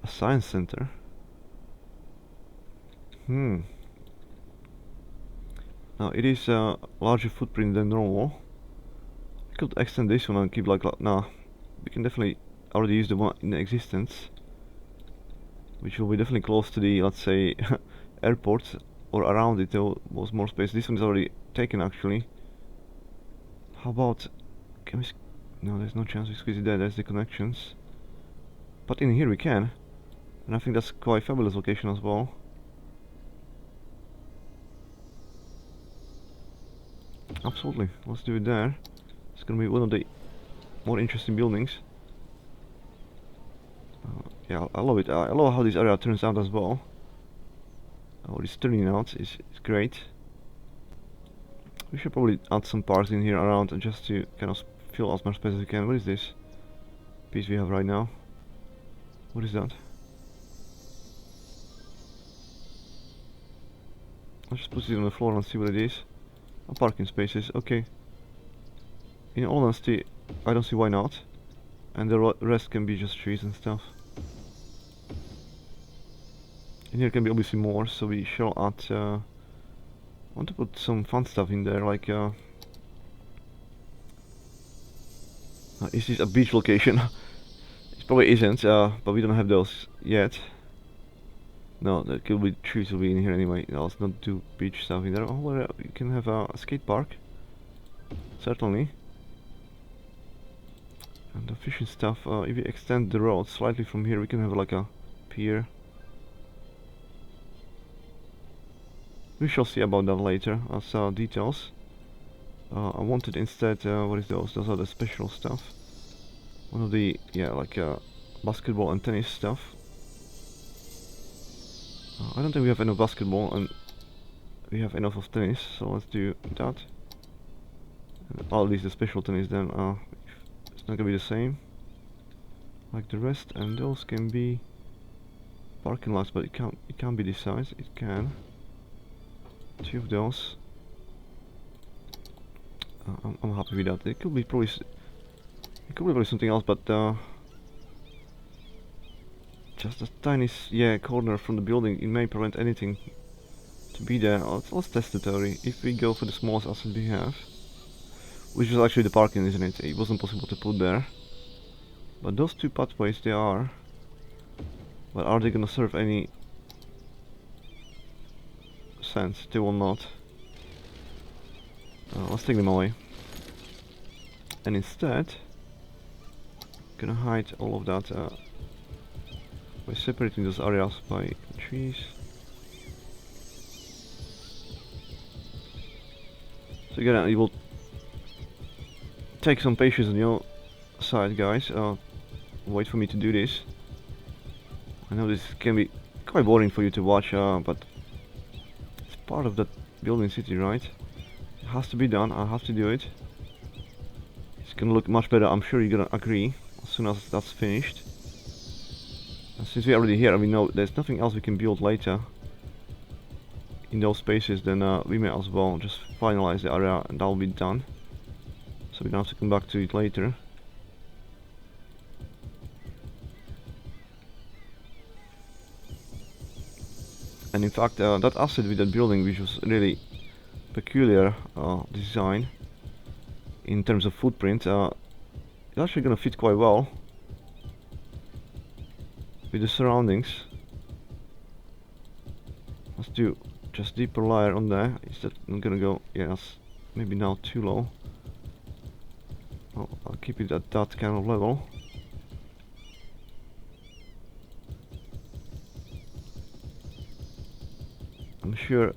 A science center. Now it is a larger footprint than normal. We could extend this one and keep like nah. We can definitely already use the one in existence, which will be definitely close to the, let's say, airport or around it. There was more space. This one is already taken actually. How about, can we? No, there's no chance we squeeze it there. There's the connections. But in here we can, and I think that's quite fabulous location as well. Absolutely, let's do it there. It's gonna be one of the more interesting buildings. Yeah, I love it. I love how this area turns out as well. What it's turning out is great. We should probably add some parks in here around just to kind of fill as much space as we can. What is this piece we have right now? What is that? I'll just put it on the floor and see what it is. Oh, parking spaces, okay. In all honesty, I don't see why not. And the rest can be just trees and stuff. And here can be obviously more, so we shall add want to put some fun stuff in there, like is this a beach location? It probably isn't, but we don't have those yet. No, there could be trees will be in here anyway. No, let's not do beach stuff in there. Oh, well, you can have a skate park. Certainly. And the fishing stuff, if we extend the road slightly from here, we can have like a pier. We shall see about that later as details. I wanted instead, what is those? Those are the special stuff. One of the, yeah, like basketball and tennis stuff. I don't think we have enough basketball and we have enough of tennis, so let's do that. And at least the special tennis then, it's not gonna be the same like the rest, and those can be parking lots, but it can't be this size. It can. 2 of those. I'm happy with that. It could be probably something else, but just a tiny corner from the building, it may prevent anything to be there. Let's test it already. If we go for the smallest asset we have, which is actually the parking, isn't it? It wasn't possible to put there. But those 2 pathways they are. But are they gonna serve any sense? They will not. Let's take them away. And instead, gonna hide all of that by separating those areas by trees. So again, it will take some patience on your side, guys. Wait for me to do this. I know this can be quite boring for you to watch, but it's part of that building city, right? It has to be done. I have to do it. It's gonna look much better. I'm sure you're gonna agree as soon as that's finished. And since we're already here, we know there's nothing else we can build later in those spaces, then we may as well just finalize the area and that'll be done. So we don't have to come back to it later. And in fact, that asset with that building, which was really peculiar design in terms of footprint, it's actually gonna fit quite well with the surroundings. Let's do just deeper layer on there. Is that not gonna go? Yes, maybe now too low. Well, I'll keep it at that kind of level. I'm sure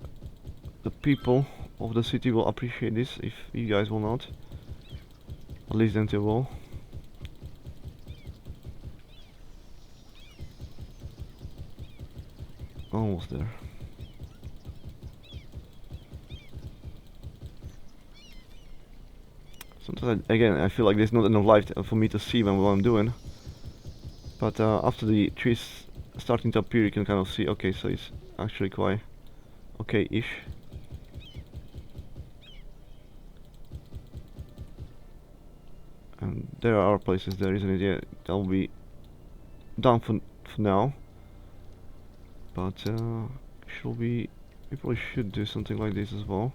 the people of the city will appreciate this, if you guys will not. At least then they will. Almost there. Sometimes, again, I feel like there's not enough light for me to see what I'm doing. But after the trees starting to appear, you can kind of see, okay, so it's actually quite okay-ish. And there are places there, isn't it? Yeah, that'll be done for now. But should we probably should do something like this as well.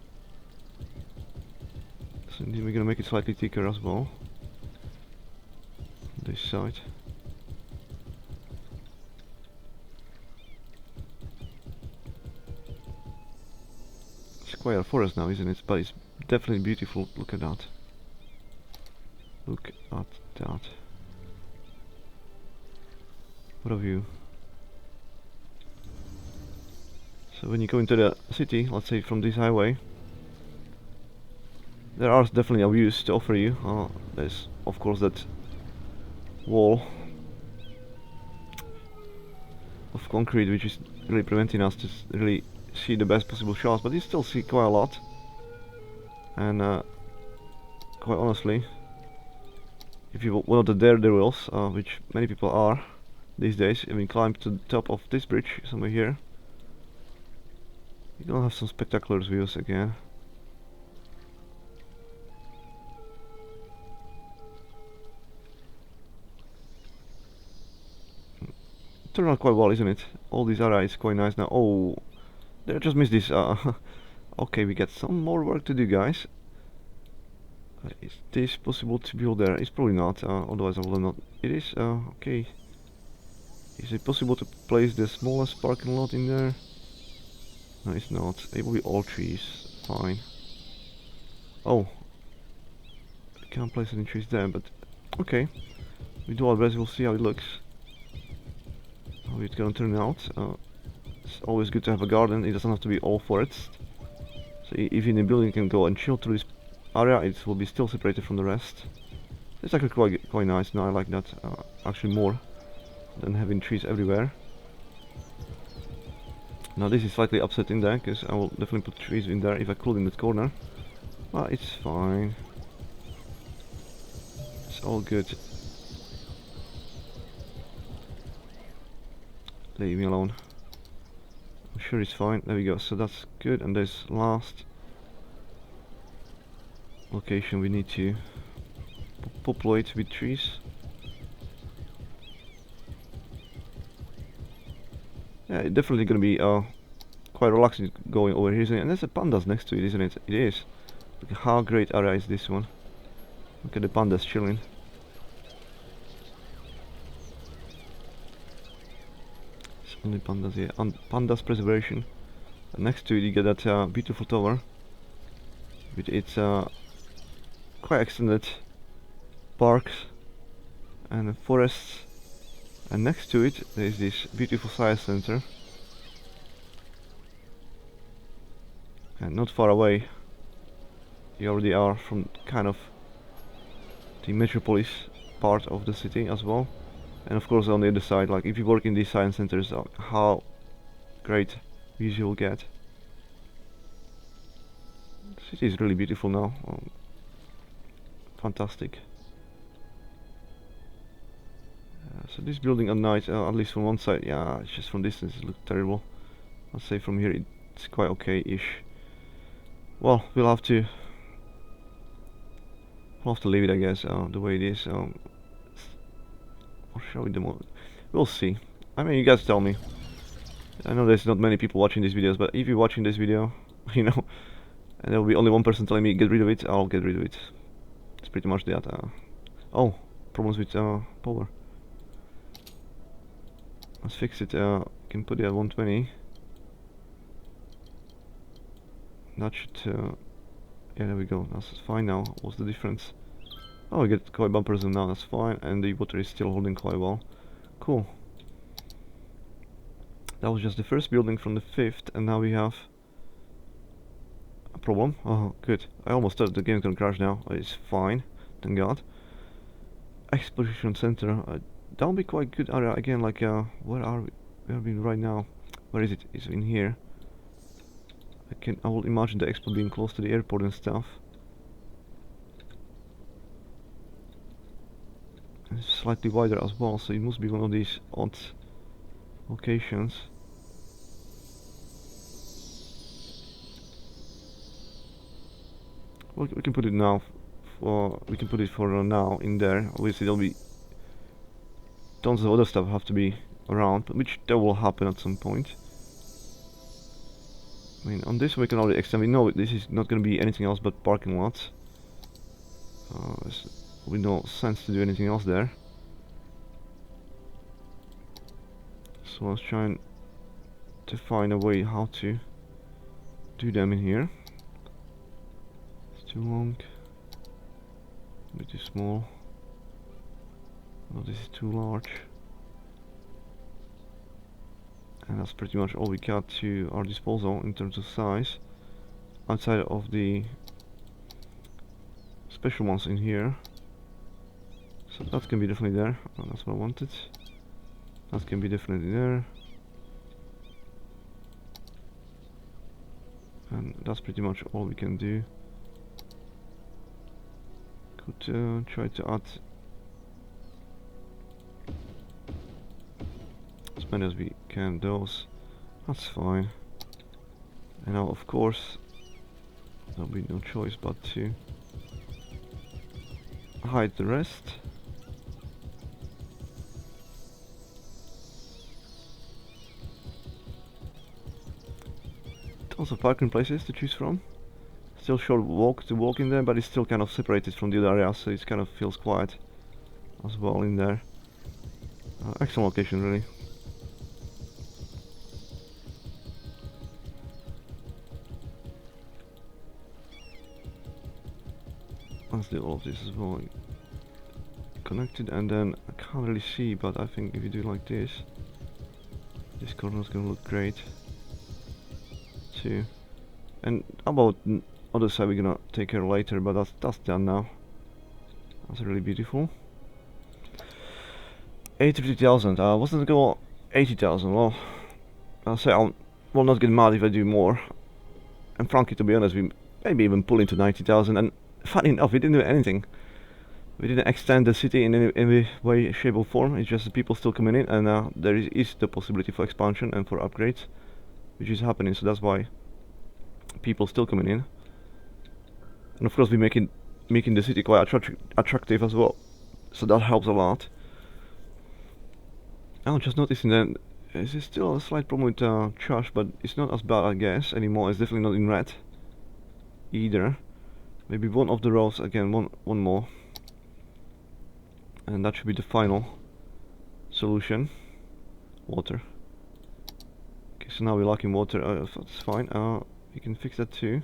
So then we're gonna make it slightly thicker as well. This side. It's quite a forest now, isn't it? But it's definitely beautiful. Look at that. Look at that. What a view. So when you go into the city, let's say from this highway, there are definitely views to offer you. There's of course that wall of concrete which is really preventing us to really see the best possible shots, but you still see quite a lot. And quite honestly, if you want the daredevils, which many people are these days, I mean, climb to the top of this bridge somewhere here, you're gonna have some spectacular views again. Turned out quite well, isn't it? All these areas quite nice now. Oh, did I just missed this? Okay, we got some more work to do, guys. Is this possible to build there? It's probably not, otherwise I will not. It is, okay. Is it possible to place the smallest parking lot in there? No, it's not. It will be all trees. Fine. Oh. I can't place any trees there, but okay. We do our best, we'll see how it looks. How it's gonna turn out. It's always good to have a garden, it doesn't have to be all forest. So if in the building you can go and chill through this area, it will be still separated from the rest. It's actually quite nice. No, I like that actually more than having trees everywhere. Now this is slightly upsetting there, because I will definitely put trees in there if I could in that corner. But it's fine. It's all good. Leave me alone. I'm sure it's fine. There we go. So that's good. And there's last location we need to populate with trees. Yeah, it's definitely gonna be quite relaxing going over here, isn't it? And there's a pandas next to it, isn't it? It is. Look how great area is this one. Look at the pandas chilling. It's only pandas here. And pandas preservation. And next to it you get that beautiful tower with its quite extended parks and forests. And next to it there is this beautiful science center. And not far away you already are from kind of the Metropolis part of the city as well. And of course on the other side, like if you work in these science centers, how great views you'll get. The city is really beautiful now. Fantastic. So this building at night, at least from one side, yeah, it's just from distance it looks terrible. I'd say from here it's quite okay-ish. Well, we'll have to leave it, I guess, the way it is. Or shall we demo? We'll see. I mean, you guys tell me. I know there's not many people watching these videos, but if you're watching this video, you know, and there will be only one person telling me get rid of it, I'll get rid of it. It's pretty much that. Oh, problems with power. Let's fix it. Can put it at 120. That should. Yeah, there we go. That's fine now. What's the difference? Oh, we get quite bumpers now. That's fine, and the water is still holding quite well. Cool. That was just the first building from the 5th, and now we have a problem. Oh, good. I almost thought the game can crash now. It's fine, thank God. Exposition center. That would be quite good area again. Like, where are we? Where are we right now? Where is it? It's in here. I will imagine the expo being close to the airport and stuff. It's slightly wider as well, so it must be one of these odd locations. Well, we can put it now. We can put it for now in there. Obviously, there'll be tons of other stuff have to be around, but which that will happen at some point. I mean, on this we can already extend. We know this is not going to be anything else but parking lots. There's no sense to do anything else there. So let's try to find a way how to do them in here. It's too long. A bit too small. Oh, this is too large. And that's pretty much all we got to our disposal in terms of size, outside of the special ones in here. So that can be definitely there. Oh, that's what I wanted. That can be definitely there. And that's pretty much all we can do. Could try to add as many as we can those. That's fine. And now of course there'll be no choice but to hide the rest. Tons of parking places to choose from. Still short walk to walk in there, but it's still kind of separated from the other areas, so it kind of feels quiet as well in there. Excellent location, really. Let's do all of this as well. Connected, and then I can't really see, but I think if you do like this corner is gonna look great too. And about other side we're gonna take care later, but that's done now. That's really beautiful. 80,000. Wasn't it go 80,000? Well, I'll say I will not get mad if I do more. And frankly, to be honest, we maybe even pull into 90,000. And funny enough, we didn't do anything. We didn't extend the city in any way, shape or form. It's just the people still coming in, and there is the possibility for expansion and for upgrades, which is happening. So that's why people still coming in. And of course, we're making the city quite attractive as well. So that helps a lot. I'm just noticing that there's still a slight problem with trash, but it's not as bad, I guess, anymore. It's definitely not in red either. Maybe one of the rows again, one more, and that should be the final solution. Water. Okay, so now we're lacking water. That's fine. We can fix that too.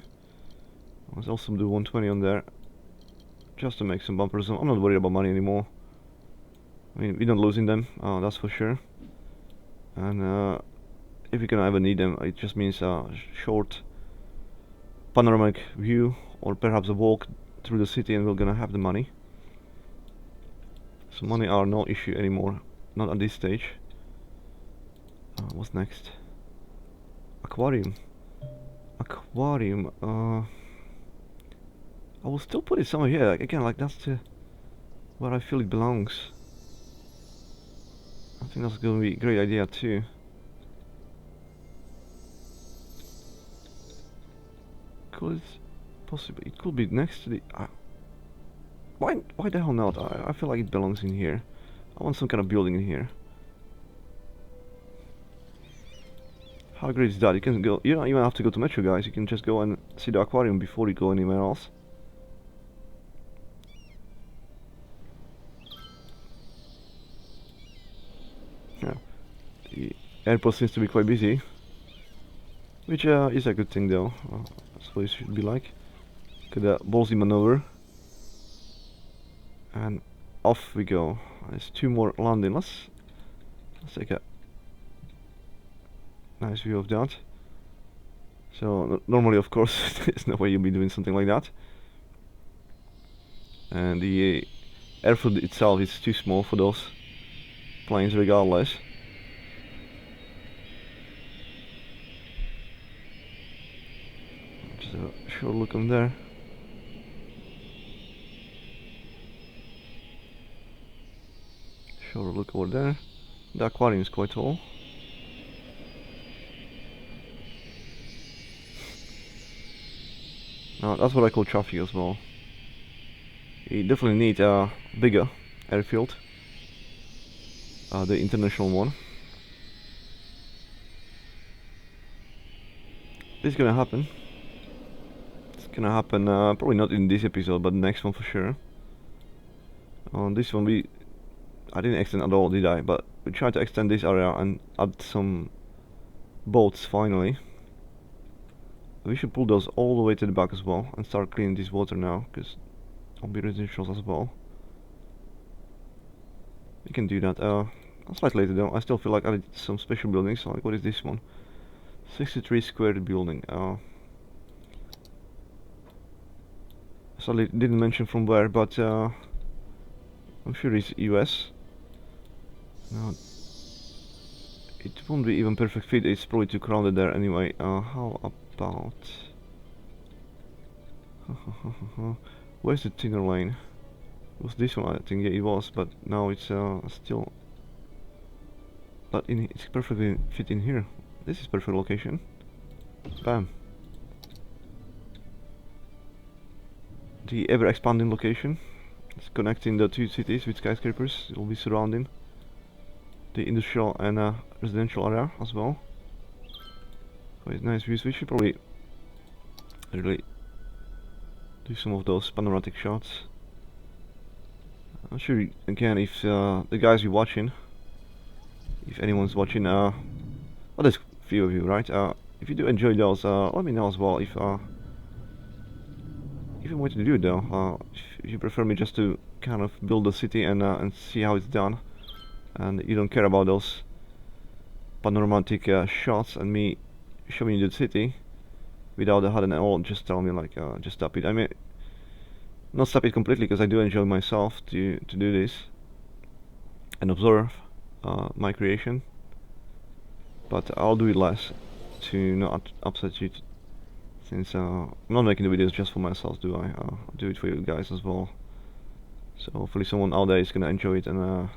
Let's also do 120 on there, just to make some bumpers. I'm not worried about money anymore. I mean, we're not losing them, that's for sure. And if we're gonna ever need them, it just means a short panoramic view, or perhaps a walk through the city, and we're gonna have the money. So money are no issue anymore, not at this stage. What's next? Aquarium. Aquarium. I will still put it somewhere here. Again, like that's where I feel it belongs. I think that's going to be a great idea too. Could possibly it could be next to the. Why the hell not? I feel like it belongs in here. I want some kind of building in here. How great is that? You can go. You don't even have to go to Metro, guys. You can just go and see the aquarium before you go anywhere else. Yeah, the airport seems to be quite busy, which is a good thing, though. I suppose it should be like. Look at that ballsy maneuver, and off we go. There's 2 more landing. Let's take a nice view of that. So normally, of course, there's no way you'll be doing something like that. And the airfield itself is too small for those planes regardless. Just a short look on there. Short look over there. The aquarium is quite tall. That's what I call traffic as well. You definitely need a bigger airfield. The international one. This is gonna happen. It's gonna happen probably not in this episode, but the next one for sure. On this one I didn't extend at all, did I? But we tried to extend this area and add some boats finally. We should pull those all the way to the back as well and start cleaning this water now, because I'll be residentials as well. We can do that. Slightly later though. I still feel like I did some special buildings. Like, what is this one? 63 square building. Sadly didn't mention from where, but I'm sure it's US. No, it won't be even perfect fit. It's probably too crowded there anyway. How about? Where's the thinner lane? It was this one, I think. Yeah, it was, but now it's still. But it's perfectly fit in here. This is perfect location. Bam. The ever expanding location. It's connecting the 2 cities with skyscrapers. It will be surrounding the industrial and residential area as well. Quite nice views. We should probably really do some of those panoramic shots. I'm sure again if the guys you're watching, if anyone's watching, well, there's a few of you, right? If you do enjoy those, let me know as well if you want to do it though. If you prefer me just to kind of build a city and see how it's done, and you don't care about those panoramic shots and me showing you the city without the HUD and all, just tell me like, just stop it. I mean, not stop it completely, because I do enjoy myself to do this and observe my creation, but I'll do it less to not upset you, since I'm not making the videos just for myself, do I? I'll do it for you guys as well. So hopefully someone out there is gonna enjoy it, and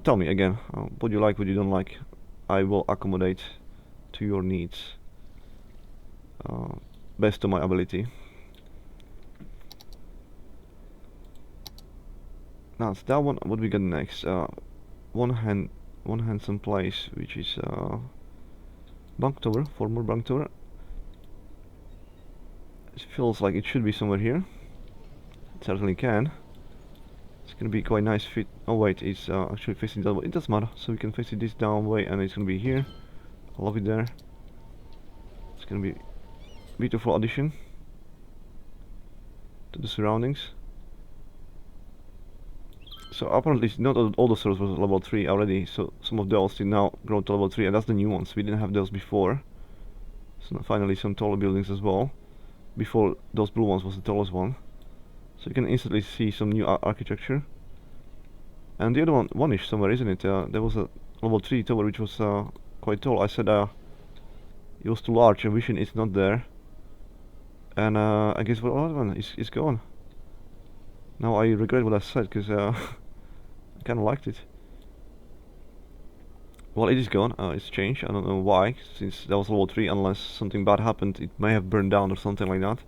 tell me again what you like, what you don't like. I will accommodate to your needs best to my ability. Now it's that one. What we got next? One handsome place, which is Bank Tower, former Bank Tower. It feels like it should be somewhere here. It certainly can. It's gonna be quite nice fit. Oh wait, it's actually facing that way. It doesn't matter. So we can face it this down way, and it's gonna be here. I love it there. It's gonna be beautiful addition to the surroundings. So apparently not all the stores was level 3 already, so some of those did now grow to level 3, and that's the new ones. We didn't have those before. So finally some taller buildings as well. Before, those blue ones was the tallest one. So you can instantly see some new architecture. And the other one is somewhere, isn't it? There was a level 3 tower which was quite tall. I said it was too large, and vision is not there. And I guess what other one is gone. Now I regret what I said, because I kind of liked it. Well, it is gone. It's changed. I don't know why, since that was level 3. Unless something bad happened, it may have burned down or something like that.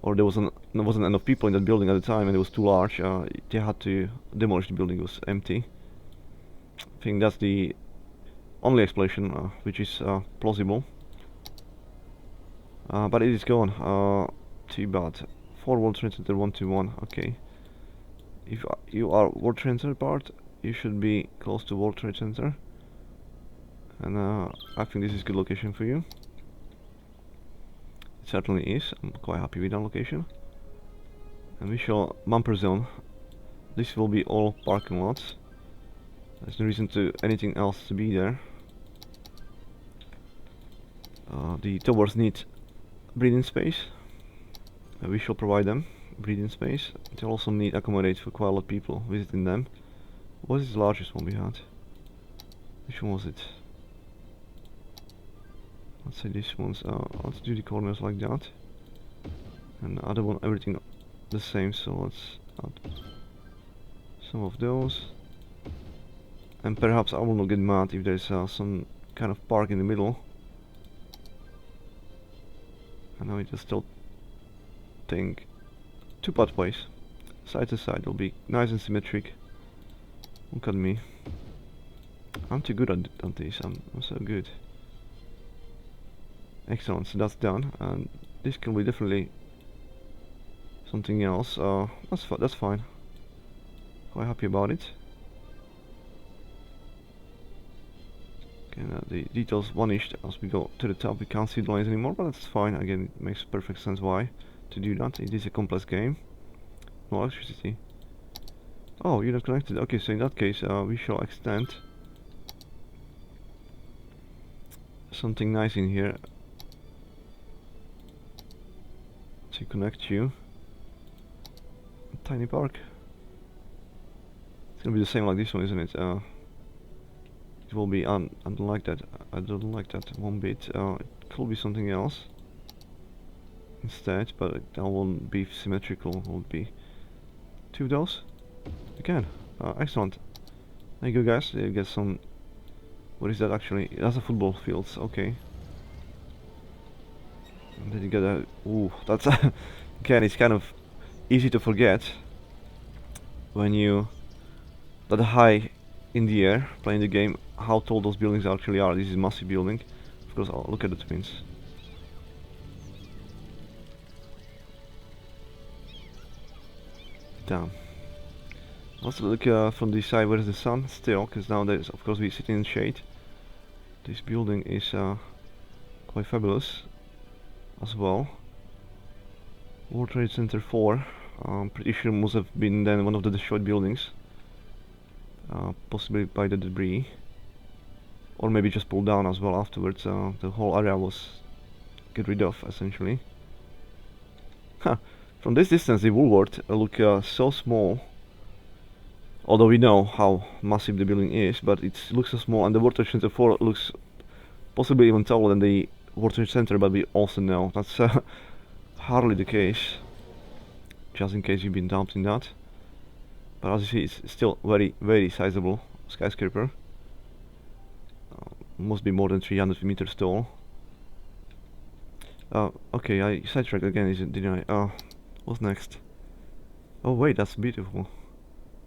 Or there wasn't enough people in that building at the time, and it was too large. They had to demolish the building. It was empty. I think that's the only explanation which is plausible. But it is gone. Too bad. 4 World Trade Center 121. Okay. If you are World Trade Center part, you should be close to World Trade Center. And I think this is a good location for you. It certainly is. I'm quite happy with that location. And visual bumper zone. This will be all parking lots. There's no reason to anything else to be there. The towers need breathing space. We shall provide them breathing space. They also need accommodate for quite a lot of people visiting them. What is the largest one we had? Which one was it? Let's say this one's. Let's do the corners like that. And the other one, everything the same. So let's add some of those. And perhaps I will not get mad if there's some kind of park in the middle. And now we just still think two pathways, side to side, will be nice and symmetric. Look at me. I'm too good at this. I'm so good. Excellent. So that's done, and this can be definitely something else. That's fine. Quite happy about it. Okay, now the details vanished as we go to the top. We can't see the lines anymore, but that's fine. Again, it makes perfect sense why to do that. It is a complex game. No electricity. Oh, you're not connected. Okay, so in that case, we shall extend something nice in here to connect you. A tiny park. It's gonna be the same like this one, isn't it? It will be I don't like that. I don't like that one bit. It could be something else instead, but that won't be symmetrical. It won't be two of those. We can. Excellent. There you go, guys. You get some. What is that actually? That's a football field. Okay. And then you get a. Ooh, that's again. It's kind of easy to forget when you that high in the air playing the game how tall those buildings actually are. This is a massive building. Of course, oh, look at the twins. Damn. Let's look from this side. Where is the sun? Still, because nowadays, of course, we sit in shade. This building is quite fabulous as well. World Trade Center 4. I'm pretty sure must have been then one of the destroyed buildings. Possibly by the debris. Or maybe just pulled down as well afterwards. The whole area was get rid of, essentially. Huh. From this distance, the Woolworth look so small. Although we know how massive the building is, but it looks so small, and the World Trade Center 4 looks possibly even taller than the World Trade Center, but we also know that's hardly the case. Just in case you've been doubting that. But as you see, it's still very sizable skyscraper. Must be more than 300 meters tall. Okay, I sidetracked again, didn't I? What's next? Oh wait, that's beautiful.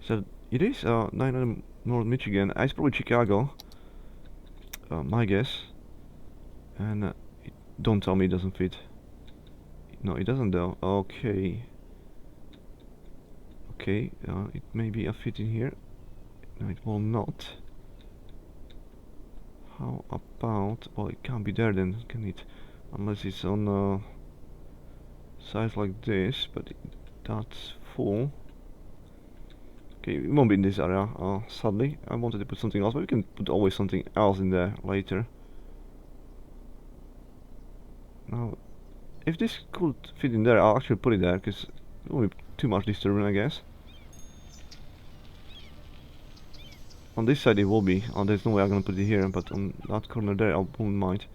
So it is 900 North Michigan. It's probably Chicago. My guess. And don't tell me it doesn't fit. No, it doesn't though. Okay. Okay, it may be a fit in here. No, it will not. How about... Well, it can't be there then, can it? Unless it's on size like this, but that's full. Okay, it won't be in this area, sadly. I wanted to put something else, but we can put always something else in there later. Now, if this could fit in there, I'll actually put it there, because it won't be too much disturbing, I guess. On this side it will be. There's no way I'm gonna put it here, but on that corner there I won't mind.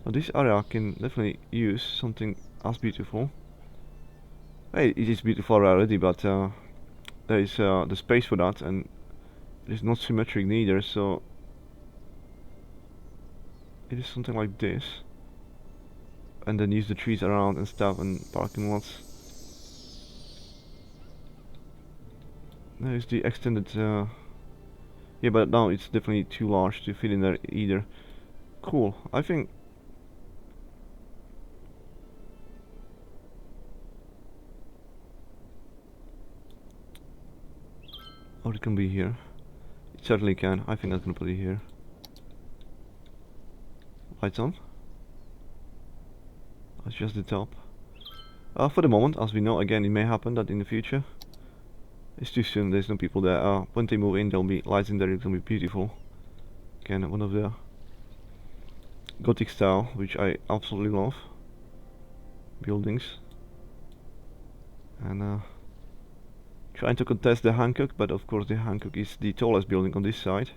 Now this area can definitely use something as beautiful. Hey, it is beautiful already, but there is the space for that, and it's not symmetric neither, so it is something like this. And then use the trees around and stuff and parking lots. There is the extended Yeah, but now it's definitely too large to fit in there either. Cool. I think. Oh, it can be here. It certainly can. I think I can put it here. Lights on. That's just the top. For the moment, as we know, again, it may happen that in the future. It's too soon, there's no people there. When they move in, there'll be lights in there, it's gonna be beautiful. Again, one of the Gothic style, which I absolutely love. Buildings. And trying to contest the Hancock, but of course the Hancock is the tallest building on this side.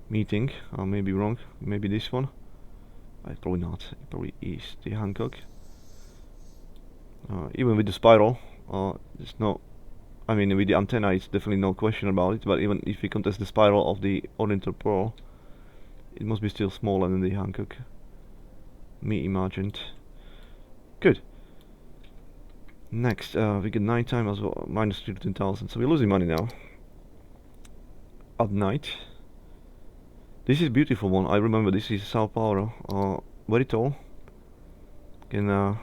Meeting, I may be wrong, maybe this one. Probably not, it probably is the Hancock. Even with the spiral, there's no, I mean with the antenna it's definitely no question about it, but even if we contest the spiral of the Oriental Pearl, it must be still smaller than the Hancock. Me imagined. Good. Next, we get nighttime as well, minus 13,000, so we're losing money now. At night. This is a beautiful one, I remember this is Sao Paulo, very tall. Again,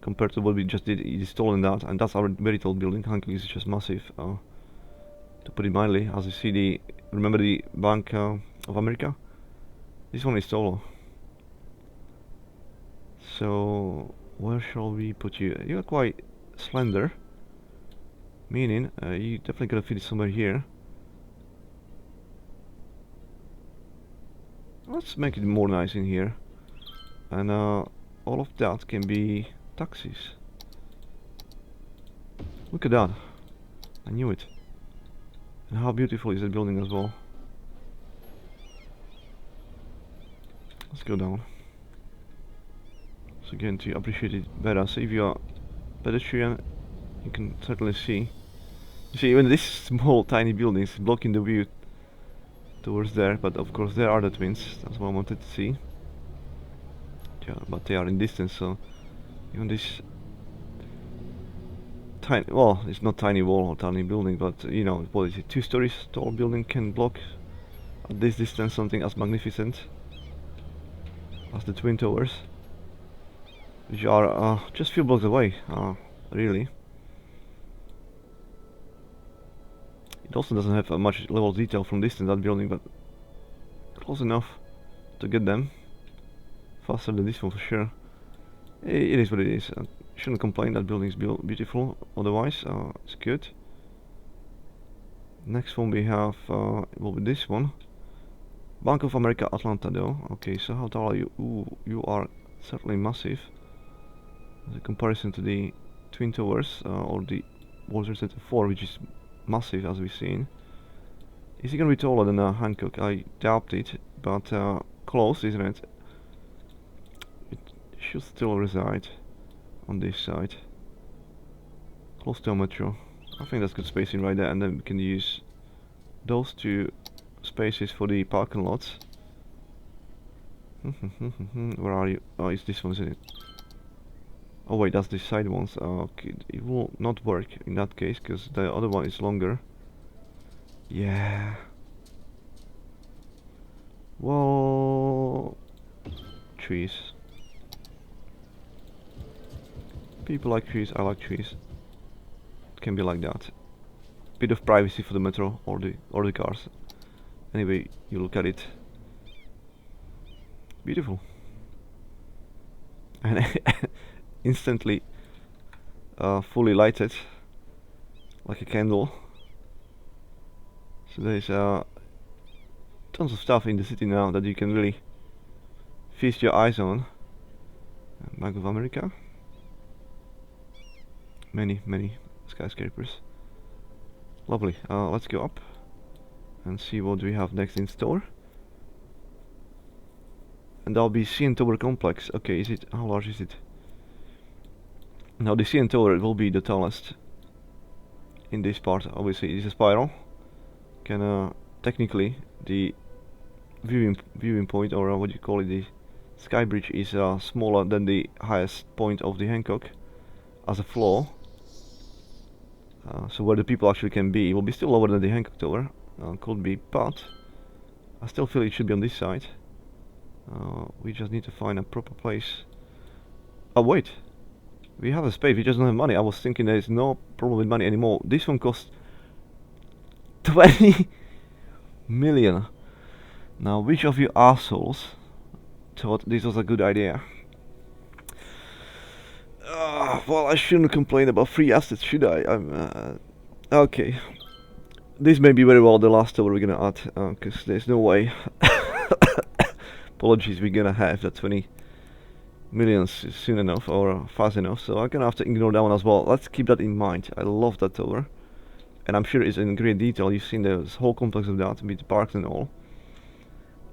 compared to what we just did, it is taller than that, and that's our very tall building. Hancock is just massive. To put it mildly, as you see the, remember the Bank of America? This one is taller. So, where shall we put you? You're quite slender, meaning you definitely gotta fit it somewhere here. Let's make it more nice in here, and all of that can be taxis. Look at that, I knew it. And how beautiful is that building as well. Let's go down. So again, to appreciate it better, so if you are pedestrian, you can certainly see. You see, even this small tiny building is blocking the view towards there, but of course there are the twins, that's what I wanted to see. Yeah, but they are in distance, so even this tiny, well, it's not tiny wall or tiny building, but you know, what is it, 2 stories tall building can block at this distance something as magnificent as the Twin Towers, which are just a few blocks away, really. It also doesn't have much level of detail from distance, that building, but close enough to get them. Faster than this one for sure. It is what it is. Shouldn't complain, that building is beautiful, otherwise it's good. Next one we have will be this one. Bank of America Atlanta though. Okay, so how tall are you? Ooh, you are certainly massive. As a comparison to the Twin Towers or the World Trade Center 4, which is massive as we've seen. Is he gonna be taller than Hancock? I doubt it, but close, isn't it? It should still reside on this side, close to a metro. I think that's good spacing right there, and then we can use those 2 spaces for the parking lots. Where are you? Oh, it's this one, isn't it? Oh wait, that's the side ones. Okay, it will not work in that case, because the other one is longer. Yeah. Well, trees. People like trees, I like trees. It can be like that. Bit of privacy for the metro or the cars. Anyway, you look at it. Beautiful. And instantly fully lighted like a candle. So there's tons of stuff in the city now that you can really feast your eyes on. Bank of America. Many skyscrapers. Lovely. Let's go up and see what we have next in store. And that'll be CN Tower Complex. Okay, is it? How large is it? Now the CN Tower will be the tallest in this part. Obviously, it's a spiral. Can technically the viewing point, or what do you call it, the sky bridge is smaller than the highest point of the Hancock as a floor. So where the people actually can be, it will be still lower than the Hancock Tower. Could be, but I still feel it should be on this side. We just need to find a proper place. Oh wait, we have a space, we just don't have money. I was thinking there is no problem with money anymore. This one costs 20 million. Now, which of you assholes thought this was a good idea? Well, I shouldn't complain about free assets, should I? Okay. This may be very well the last tower we're gonna add, because there's no way. Apologies, we're gonna have that 20 millions soon enough or fast enough, so I'm gonna have to ignore that one as well. Let's keep that in mind. I love that tower, and I'm sure it's in great detail. You've seen the whole complex of that with the parks and all.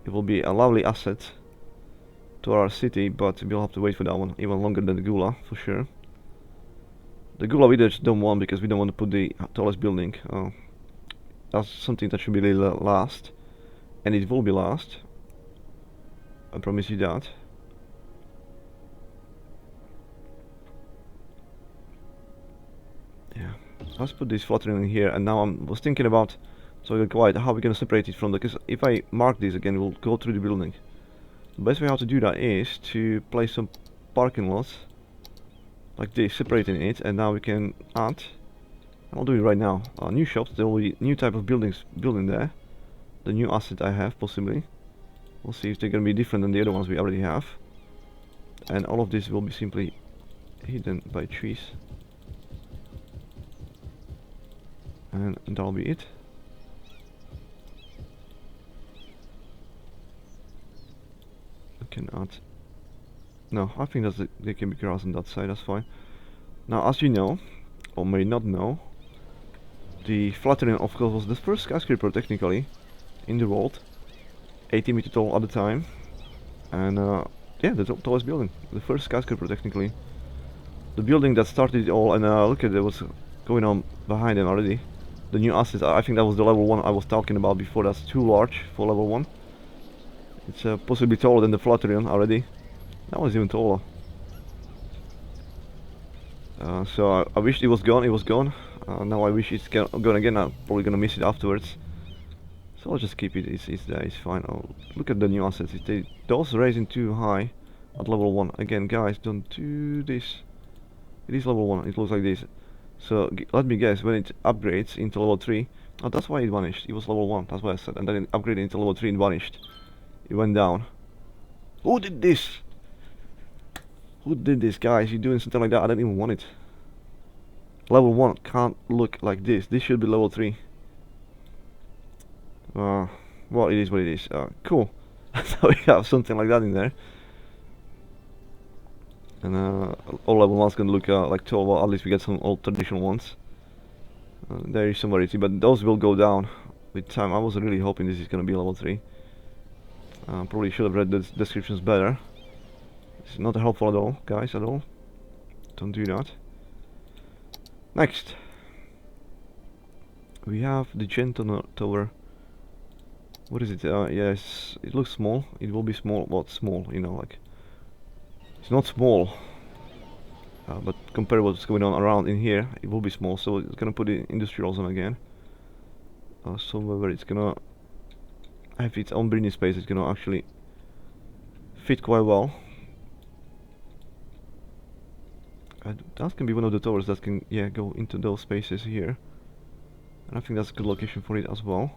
It will be a lovely asset to our city, but we'll have to wait for that one even longer than the Gula for sure. The Gula we just don't want because we don't want to put the tallest building. That's something that should be really last, and it will be last. I promise you that. Yeah, let's put this fluttering in here, and now I was thinking about, so I got quiet, how we're gonna separate it from the, because if I mark this again, we'll go through the building. The best way how to do that is to place some parking lots like this, separating it, and now we can add, I'll do it right now, new shops. There will be new type of buildings building there, the new asset I have possibly. We'll see if they're gonna be different than the other ones we already have, and all of this will be simply hidden by trees, and that'll be it. Can add. No, I think that's there can be grass on that side. That's fine. Now, as you know, or may not know, the flattering of course was the first skyscraper technically in the world, 80 meters tall at the time, and yeah, the tallest building, the first skyscraper technically. The building that started it all, and look at what's going on behind them already. The new assets. I think that was the level 1 I was talking about before. That's too large for level 1. It's possibly taller than the Flaterion already. That was even taller. So I wished it was gone. It was gone. Now I wish it's gone again. I'm probably gonna miss it afterwards. So I'll just keep it. It's there. It's fine. Oh, look at the new assets. Those raising too high at level 1. Again, guys, don't do this. It is level 1. It looks like this. So let me guess. When it upgrades into level 3, oh, that's why it vanished. It was level 1. That's what I said. And then it upgraded into level 3 and vanished. It went down. Who did this? Who did this, guys? You're doing something like that? I don't even want it. Level 1 can't look like this. This should be level 3. Well, it is what it is. Cool. So we have something like that in there. And all level 1's gonna look like 12. Well, at least we get some old traditional ones. There is some variety, but those will go down with time. I was really hoping this is gonna be level 3. Probably should have read the descriptions better. It's not helpful at all, guys, at all. Don't do that. Next, we have the Genton Tower. What is it? Yes, it looks small. It will be small, but small, you know, like it's not small. But compared to what's going on around in here, it will be small. So it's gonna put the industrial zone again. Somewhere where it's gonna have its own breathing space. It's gonna actually fit quite well. That can be one of the towers that can, yeah, go into those spaces here. And I think that's a good location for it as well.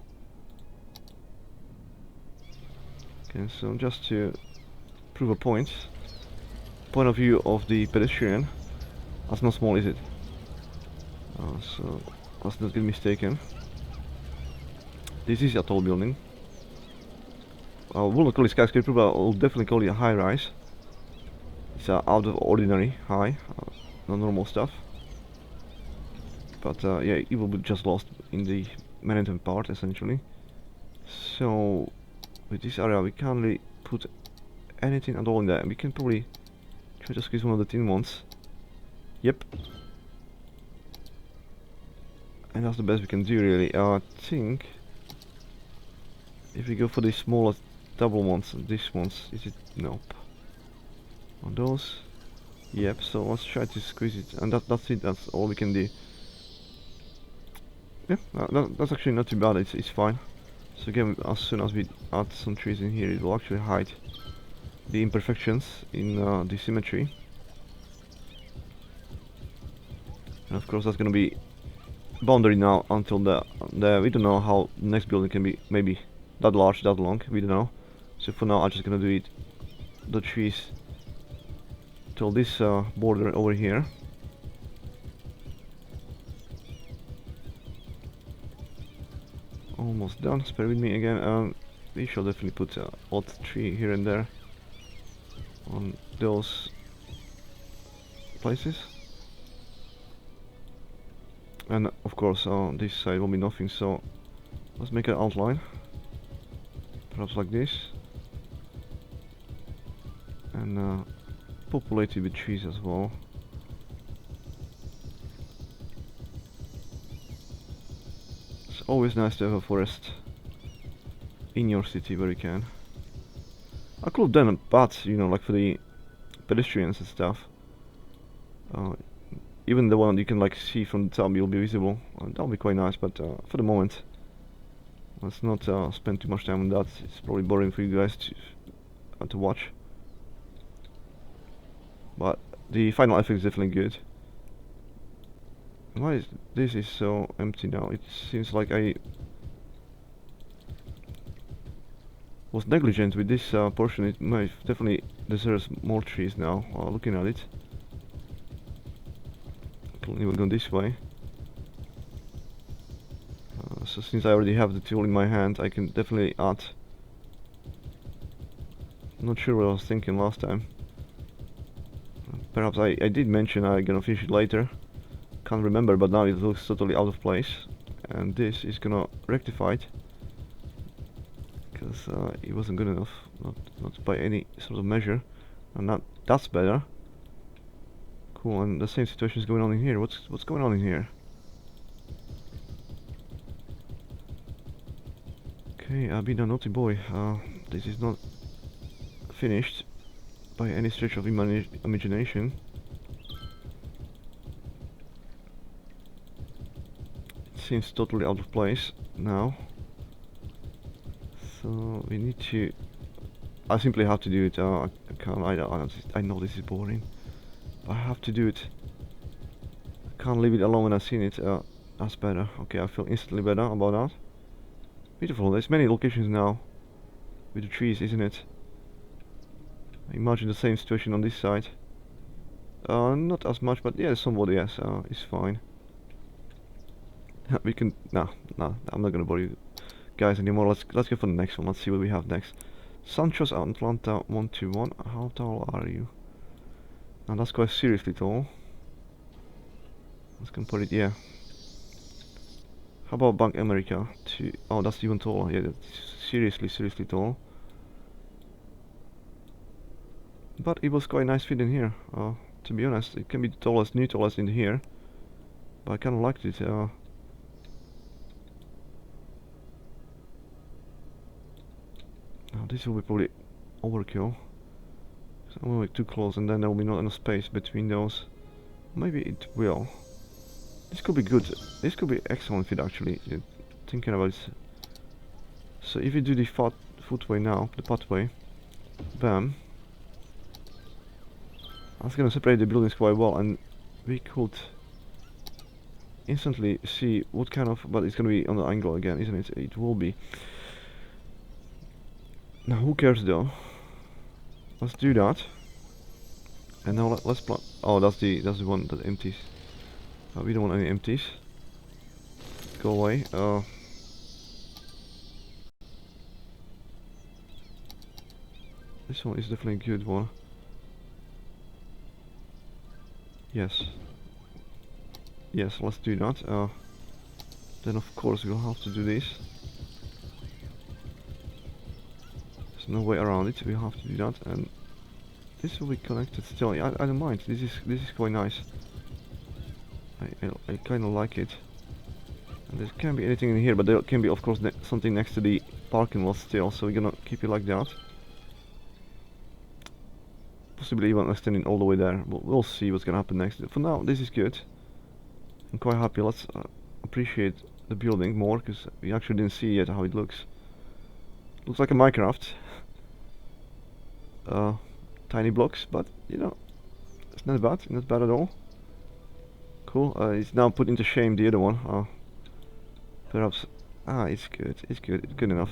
Okay, so just to prove a point of view of the pedestrian, that's not small, is it? So let's not get mistaken. This is a tall building. I will not call it skyscraper, but I'll definitely call it a high rise. It's out of ordinary high, not normal stuff. But yeah, it will be just lost in the Manhattan part essentially. So with this area we can't really put anything at all in there. We can probably try to squeeze one of the thin ones. Yep. And that's the best we can do really. I think if we go for the smaller double ones, these ones, is it? Nope. On those, yep. So let's try to squeeze it, and that's it. That's all we can do. Yeah, that's actually not too bad. It's fine. So again, as soon as we add some trees in here, it will actually hide the imperfections in the symmetry. And of course, that's gonna be boundary now until the we don't know how the next building can be. Maybe that large, that long. We don't know. So for now, I'm just gonna do it. The trees till this border over here. Almost done. Spare with me again. We shall definitely put a odd tree here and there on those places. And of course on this side will be nothing, so let's make an outline. Perhaps like this. And populate it with trees as well. It's always nice to have a forest in your city where you can. I could have done a path, you know, like for the pedestrians and stuff. Uh, Even the one you can like see from the top will be visible. That'll be quite nice, but for the moment, let's not spend too much time on that. It's probably boring for you guys to watch. But the final effect is definitely good. Why is this is so empty now? It seems like I was negligent with this portion. It might definitely deserves more trees now. Looking at it, can even go this way. So since I already have the tool in my hand, I can definitely add. Not sure what I was thinking last time. Perhaps I did mention I'm gonna finish it later. Can't remember, but now it looks totally out of place. And this is gonna rectify it. Because it wasn't good enough. Not by any sort of measure. And that's better. Cool, and the same situation is going on in here. What's going on in here? Okay, I've been a naughty boy. This is not finished by any stretch of imagination. It seems totally out of place now. So we need to. I simply have to do it. I can't. I know this is boring. I have to do it. I can't leave it alone when I've seen it. That's better. Okay, I feel instantly better about that. Beautiful. There's many locations now with the trees, isn't it? Imagine the same situation on this side. Not as much, but yeah, somewhat yes. It's fine. We can. Nah, I'm not gonna bore you guys anymore. Let's go for the next one. Let's see what we have next. Sancho's Atlanta 121. How tall are you? Now that's quite seriously tall. Let's go put it. Yeah. How about Bank America? Oh, that's even taller. Yeah, that's seriously tall. But it was quite a nice fit in here. To be honest, it can be the tallest, new tallest in here. But I kind of liked it. Now this will be probably overkill. So I'm going too close, and then there will be not enough space between those. Maybe it will. This could be good. This could be excellent fit actually. Thinking about it. So if you do the footway now, the pathway, bam. That's gonna separate the buildings quite well, and we could instantly see what kind of. But it's gonna be on the angle again, isn't it? It will be. Now who cares though? Let's do that. And now let's plan. Oh, that's the one that empties. We don't want any empties. Go away. This one is definitely a good one. Yes. Yes, let's do that. Then of course we'll have to do this. There's no way around it. We have to do that, and this will be connected still. I don't mind. This is quite nice. I kind of like it. And there can't be anything in here, but there can be of course something next to the parking lot still. So we're gonna keep it like that. Possibly even extending all the way there. We'll see what's gonna happen next. For now, this is good. I'm quite happy. Let's appreciate the building more, because we actually didn't see yet how it looks. Looks like a Minecraft. Uh, Tiny blocks, but you know, it's not bad at all. Cool. It's now put into shame the other one. Perhaps. It's good. It's good. It's good enough.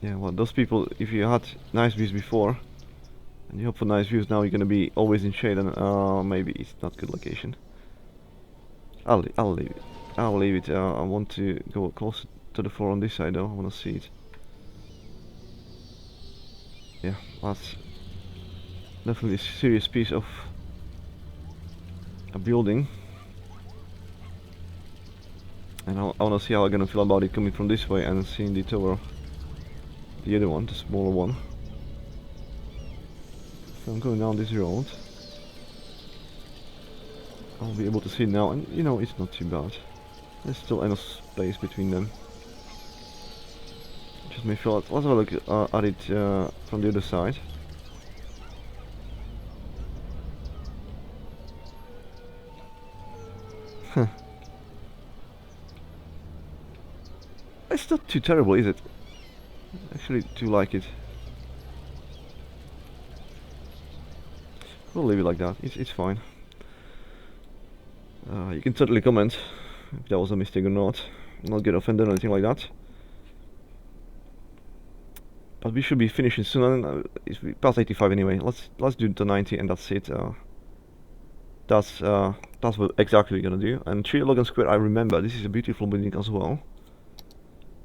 Yeah. Well, those people, if you had nice views before, and you hope for nice views, now you're gonna be always in shade, and maybe it's not good location. I'll leave it. I'll leave it. I want to go closer to the floor on this side though. I want to see it. Yeah, that's definitely a serious piece of a building. And I want to see how I'm gonna feel about it coming from this way and seeing the tower, the other one, the smaller one. So I'm going down this road. I'll be able to see it now, and you know, it's not too bad. There's still enough space between them. Just may feel. Let's have a look at it from the other side. It's not too terrible, is it? Actually, do like it. We'll leave it like that. It's fine. You can totally comment if that was a mistake or not. Not get offended or anything like that. But we should be finishing soon. It's past 85 anyway. Let's do the 90 and that's it. That's what exactly we're gonna do. And 3 Logan Square, I remember. This is a beautiful building as well.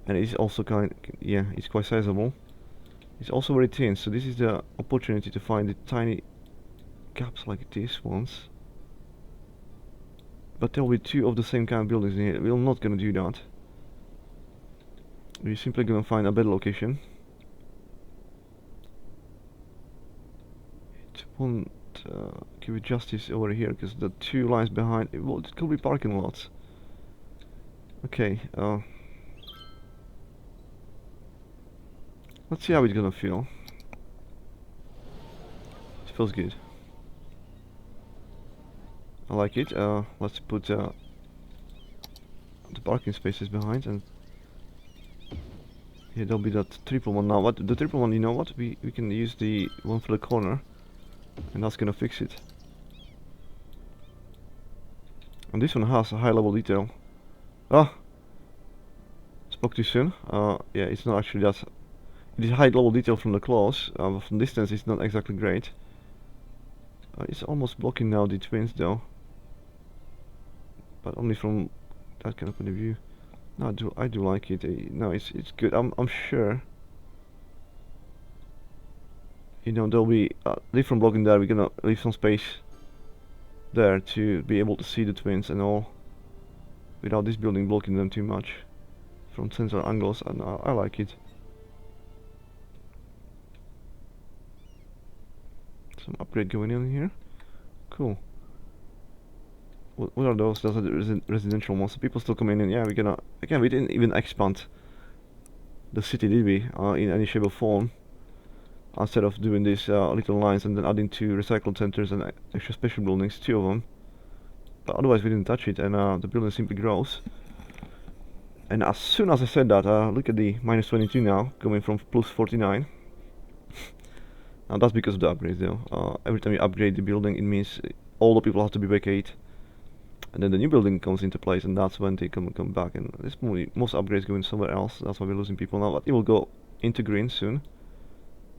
And it's also it's quite sizable. It's also very thin, so this is the opportunity to find the tiny gaps like these ones. But there will be 2 of the same kind of buildings in here. We're not gonna do that. We're simply gonna find a better location. It won't give it justice over here, because the 2 lines behind it, well, it could be parking lots. Okay, let's see how it's gonna feel. It feels good. I like it. Let's put the parking spaces behind, and yeah, there'll be that triple one now. What the triple one? You know what? We can use the one for the corner, and that's gonna fix it. And this one has a high level detail. Spoke too soon. Yeah, it's not actually that. It is high level detail from the close. From distance, it's not exactly great. It's almost blocking now the twins though, but only from that kind of point of view. No, I do like it. No, it's good. I'm sure. You know, there'll be a different blocking there. We're gonna leave some space there to be able to see the twins and all, without this building blocking them too much from central angles, and I like it. Some upgrade going in here. Cool. What are those? Those are the residential ones. So people still coming in. Yeah, we're gonna. Again, we didn't even expand the city, did we? In any shape or form. Instead of doing these little lines and then adding 2 recycled centers and extra special buildings, 2 of them. But otherwise, we didn't touch it, and the building simply grows. And as soon as I said that, look at the minus 22 now, coming from plus 49. Now that's because of the upgrades though. Every time you upgrade the building, it means all the people have to be vacated, and then the new building comes into place, and that's when they come back. And this most upgrades going somewhere else. That's why we're losing people now. But it will go into green soon,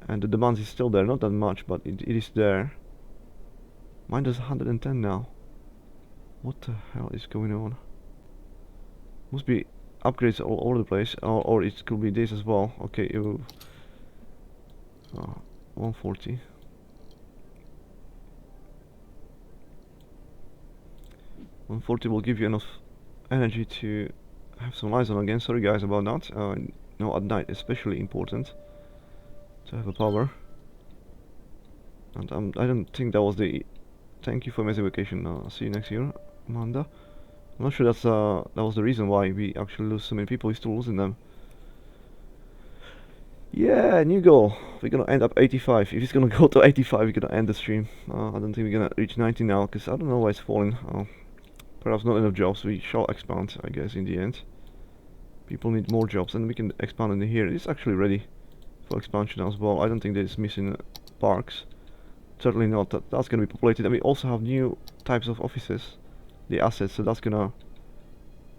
and the demand is still there. Not that much, but it is there. Mine does 110 now. What the hell is going on? Must be upgrades all over the place, or it could be this as well. Okay, 140. Will give you enough energy to have some lights on again. Sorry guys about that. No, at night especially important to have a power. And I don't think that was the. Thank you for amazing vacation. See you next year, Amanda. I'm not sure that was the reason why we actually lose so many people. We're still losing them. Yeah, new goal. We're gonna end up 85. If it's gonna go to 85, we're gonna end the stream. I don't think we're gonna reach 90 now, because I don't know why it's falling. Perhaps not enough jobs. We shall expand, I guess, in the end. People need more jobs, and we can expand in here. It's actually ready for expansion as well. I don't think there's missing parks. Certainly not. That's gonna be populated, and we also have new types of offices, the assets. So that's gonna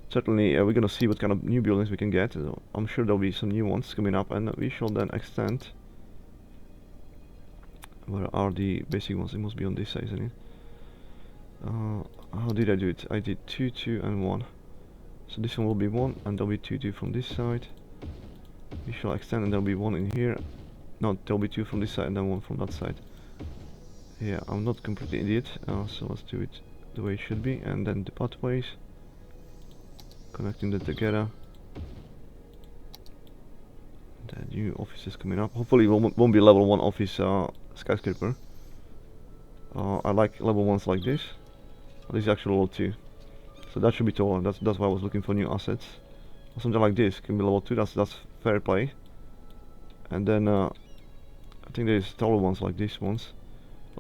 certainly we're gonna see what kind of new buildings we can get. I'm sure there'll be some new ones coming up, and we shall then extend. Where are the basic ones? It must be on this side, isn't it? How did I do it? I did 2, 2, and 1. So this one will be 1, and there'll be 2, 2 from this side. We shall extend, and there'll be 1 in here. No, there'll be 2 from this side, and then 1 from that side. Yeah, I'm not completely idiot. So let's do it the way it should be, and then the pathways, connecting them together. The new offices coming up. Hopefully, it won't be level 1 office skyscraper. I like level 1s like this. This is actually level 2, so that should be taller. That's why I was looking for new assets. Something like this can be level 2. That's fair play. And then I think there's taller ones like these ones.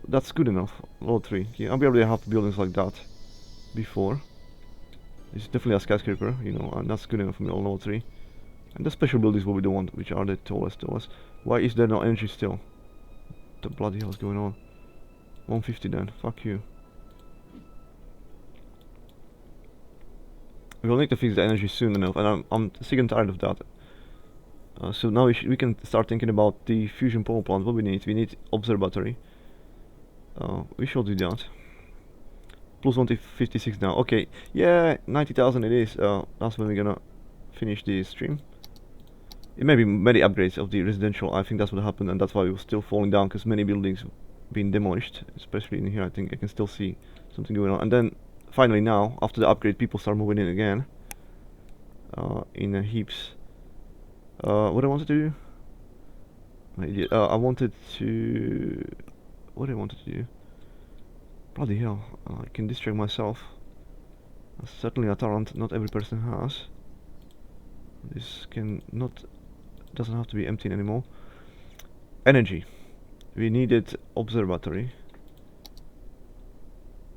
That's good enough. Level 3. Yeah, we already have buildings like that before. It's definitely a skyscraper, you know, and that's good enough for me on level 3. And the special buildings will be the ones which are the tallest. Why is there no energy still? What the bloody hell is going on? 150 then. Fuck you. We'll need to fix the energy soon enough, and I'm sick and tired of that. So now we can start thinking about the fusion power plant. What we need observatory. We shall do that. Plus 156 now. Okay, yeah, 90,000 it is. That's when we're gonna finish the stream. It may be many upgrades of the residential. I think that's what happened, and that's why we're still falling down, because many buildings being demolished, especially in here. I think I can still see something going on. And then finally now, after the upgrade, people start moving in again in heaps. What I wanted to do? I wanted to... What I wanted to do? Bloody hell, I can distract myself. Certainly a talent not every person has. This doesn't have to be empty anymore. Energy. We needed observatory.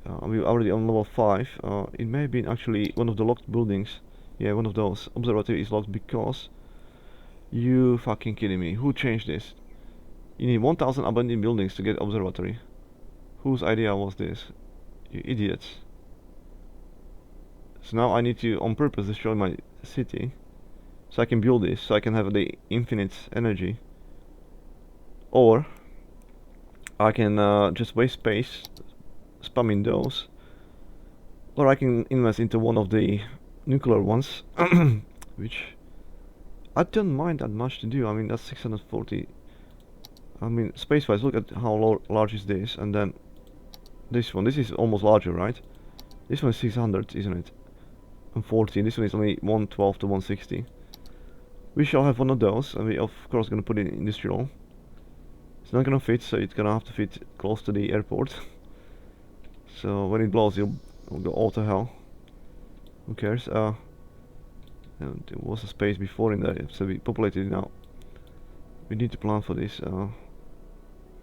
We're already on level 5. It may have been actually one of the locked buildings. Yeah, one of those. Observatory is locked because... You fucking kidding me. Who changed this? You need 1000 abandoned buildings to get observatory. Whose idea was this? You idiots. So now I need to on purpose destroy my city, so I can build this, so I can have the infinite energy. Or I can just waste space spamming those. Or I can invest into one of the nuclear ones, which I don't mind that much to do. I mean, that's 640. I mean, space-wise, look at how large is this, and then this one. This is almost larger, right? This one is 600, isn't it? And 40. This one is only 112 to 160. We shall have one of those, and we of course gonna put it in industrial. It's not gonna fit, so it's gonna have to fit close to the airport. So when it blows, it'll go all to hell. Who cares? There was a space before in there, so we populated it now. We need to plan for this.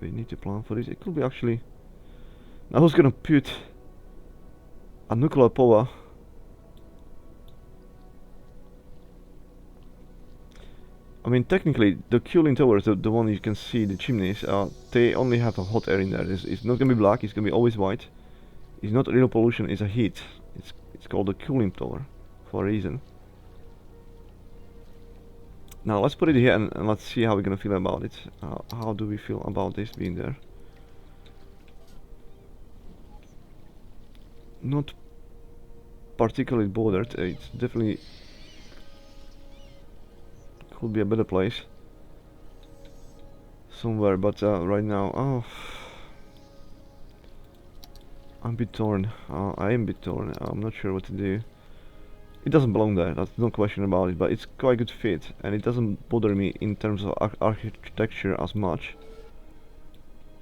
We need to plan for this. It could be actually... Now who's gonna put a nuclear power? I mean, technically, the cooling towers, the one you can see, the chimneys, they only have a hot air in there. It's not gonna be black. It's gonna be always white. It's not real pollution. It's a heat. It's called a cooling tower for a reason. Now let's put it here and let's see how we're gonna feel about it. How do we feel about this being there? Not particularly bothered. It's definitely could be a better place somewhere, but right now, I'm a bit torn. I am a bit torn. I'm not sure what to do. It doesn't belong there, that's no question about it, but it's quite a good fit, and it doesn't bother me in terms of architecture as much.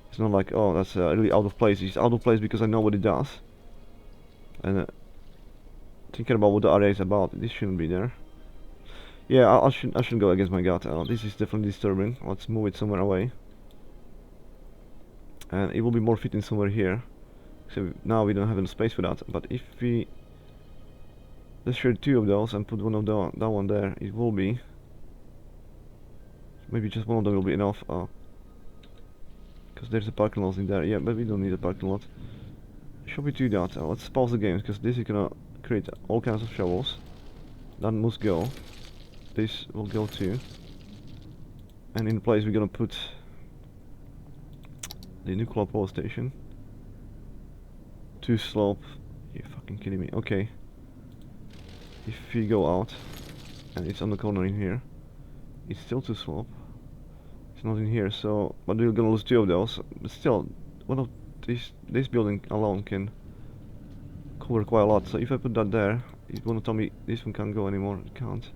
It's not like, oh, that's really out of place. It's out of place because I know what it does. And thinking about what the area is about, this shouldn't be there. Yeah, I shouldn't go against my gut. This is definitely disturbing. Let's move it somewhere away. And it will be more fitting somewhere here. So now we don't have enough space for that. But if we let's share two of those and put one of that one there, it will be maybe just one of them will be enough. Because there's a parking lot in there. Yeah, but we don't need a parking lot. Should we do that? Let's pause the game because this is gonna create all kinds of shovels. That must go. This will go too. And in place we're gonna put the nuclear power station. Two slope. You're fucking kidding me. Okay. If we go out and it's on the corner in here, it's still two slope. It's not in here, so but we're gonna lose two of those. But still, one of this building alone can cover quite a lot. So if I put that there, it's gonna tell me this one can't go anymore. It can't.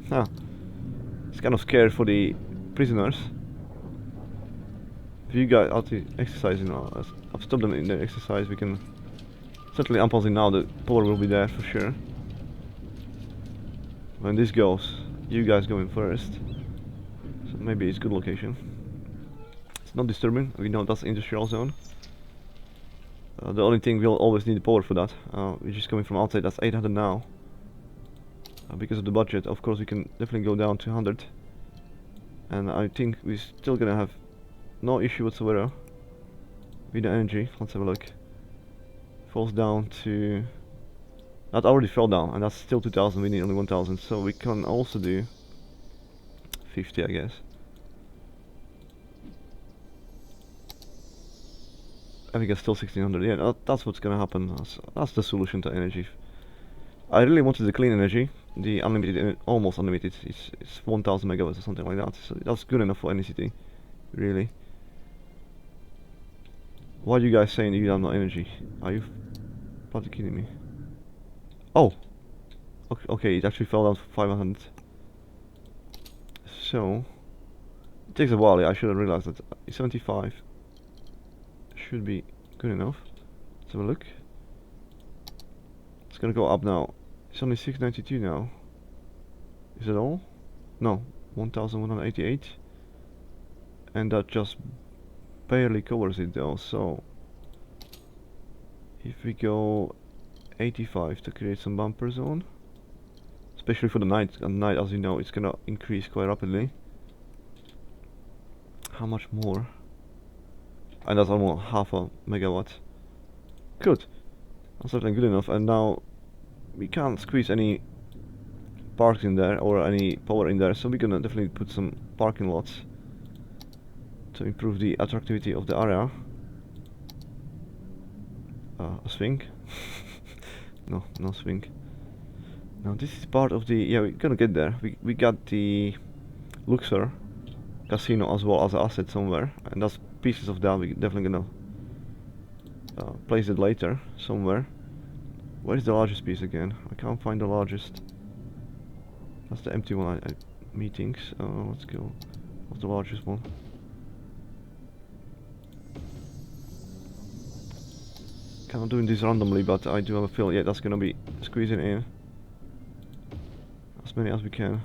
Huh. It's kind of scary for the prisoners. If you guys are exercising, I've stopped them in their exercise. We can certainly unpause it now. The power will be there for sure. When this goes, you guys go in first. So maybe it's a good location. It's not disturbing. We know that's industrial zone. The only thing we'll always need the power for that. Which is coming from outside. That's 800 now. Because of the budget, of course, we can definitely go down to 100. And I think we're still gonna have no issue whatsoever with the energy. Let's have a look. Falls down to... That already fell down, and that's still 2000. We need only 1000, so we can also do 50, I guess. I think it's still 1600. Yeah, that's what's gonna happen. That's the solution to energy. I really wanted the clean energy, the unlimited, almost unlimited. It's 1000 megawatts or something like that. So that's good enough for any city, really. What are you guys saying you have no energy? Are you bloody kidding me? Oh! Okay, it actually fell down to 500. So... It takes a while, yeah, I should have realized that. 75 should be good enough. Let's have a look. It's gonna go up now. It's only 692 now. Is it all? No, 1188. And that just barely covers it though, so... If we go 85 to create some bumper zone, especially for the night. At night, as you know, it's gonna increase quite rapidly. How much more? And that's almost half a megawatt. Good. That's certainly good enough. And now we can't squeeze any parks in there or any power in there, so we're gonna definitely put some parking lots to improve the attractivity of the area. A swing? No swing. Now this is part of the... Yeah, we're gonna get there. We got the Luxor casino as well as an asset somewhere, and that's pieces of that. We're definitely gonna place it later somewhere. Where's the largest piece again? I can't find the largest. That's the empty one. Meetings. Let's go. What's the largest one? Kind of doing this randomly, but I do have a feel. Yeah, that's gonna be squeezing in as many as we can.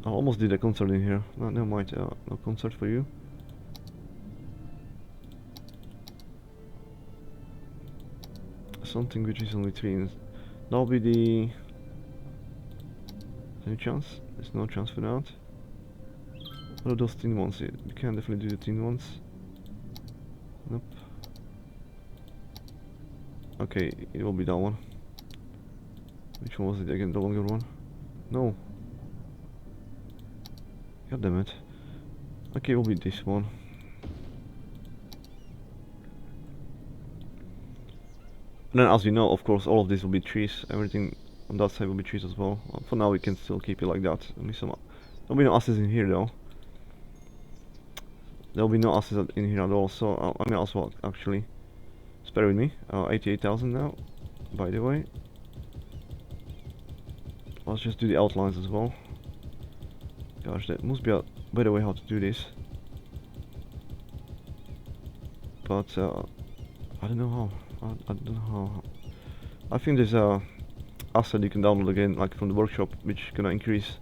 I almost did a concert in here. No, never mind. No concert for you. Something which is only 3. That'll be the... Any chance? There's no chance for that. What are those thin ones? We can definitely do the thin ones. Nope. Okay, it will be that one. Which one was it again? The longer one? No. God damn it. Okay, it will be this one. And then, as you know, of course, all of this will be trees. Everything on that side will be trees as well. For now, we can still keep it like that. There'll be no assets in here though. There'll be no assets in here at all. So I mean, as well, actually, spare with me. 88,000 now. By the way, let's just do the outlines as well. Gosh, there must be a better way how to do this. But I don't know how. I don't know how. I think there's a asset you can download again, like from the workshop, which gonna increase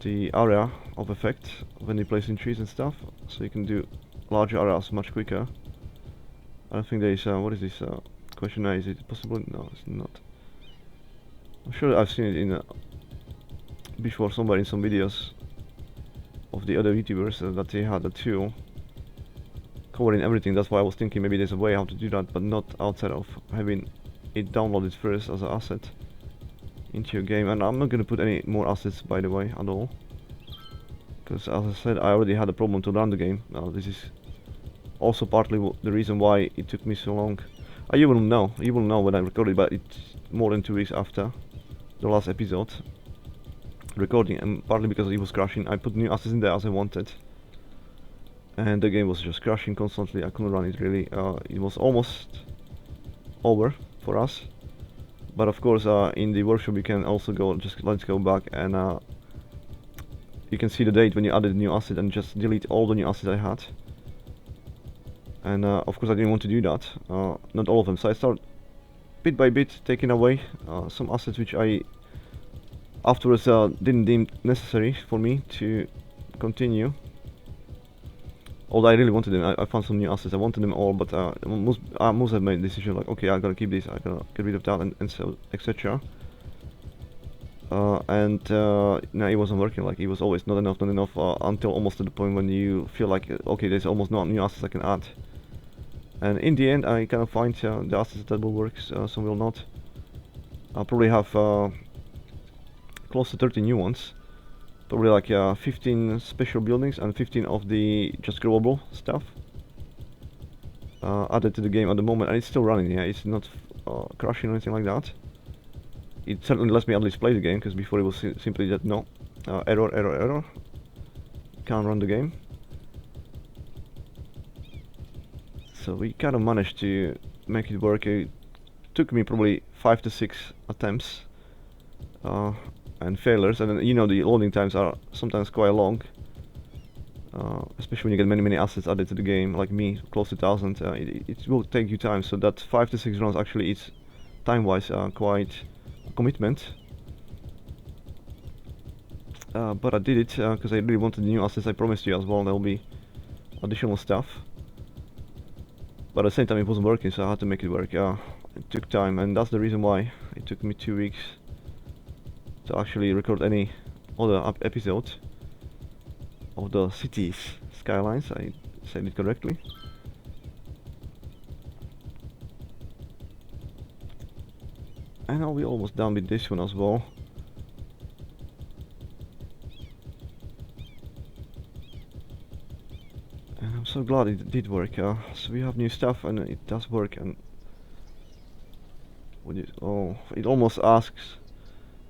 the area of effect when you place in trees and stuff, so you can do larger areas much quicker. I don't think there is. What is this? Questionnaire? Is it possible? No, it's not. I'm sure I've seen it in before somewhere in some videos of the other YouTubers that they had a tool covering everything. That's why I was thinking maybe there's a way how to do that, but not outside of having it downloaded first as an asset into your game. And I'm not gonna put any more assets, by the way, at all, because as I said, I already had a problem to run the game. Now this is also partly the reason why it took me so long. You will know when I recorded, but it's more than 2 weeks after the last episode recording, and partly because it was crashing. I put new assets in there as I wanted, and the game was just crashing constantly. I couldn't run it really. It was almost over for us, but of course in the workshop you can also go, just let's go back, and you can see the date when you added a new asset and just delete all the new assets I had. And of course I didn't want to do that, not all of them, so I started bit by bit taking away some assets which I afterwards didn't deem necessary for me to continue. Although I really wanted them, I found some new assets, I wanted them all, but I must have made a decision like, okay, I gotta keep this, I gotta get rid of that, and so etc. And no, it wasn't working. Like, it was always not enough, until almost to the point when you feel like, okay, there's almost no new assets I can add. And in the end, I kind of find the assets that will work, some will not. I'll probably have close to 30 new ones. Probably like 15 special buildings and 15 of the just growable stuff added to the game at the moment, and it's still running. Yeah, it's not crashing or anything like that. It certainly lets me at least play the game, because before it was simply that no, error, can't run the game. So we kind of managed to make it work. It took me probably 5 to 6 attempts and failures, and then, you know, the loading times are sometimes quite long, especially when you get many assets added to the game, like me, close to 1,000. It will take you time, so that 5 to 6 runs actually is time-wise quite a commitment. But I did it because I really wanted the new assets. I promised you as well there will be additional stuff. But at the same time it wasn't working, so I had to make it work. It took time, and that's the reason why it took me 2 weeks to actually record any other episode of the Cities Skylines. I said it correctly. And I'll be almost done with this one as well. And I'm so glad it did work. So we have new stuff, and it does work. And it almost asks.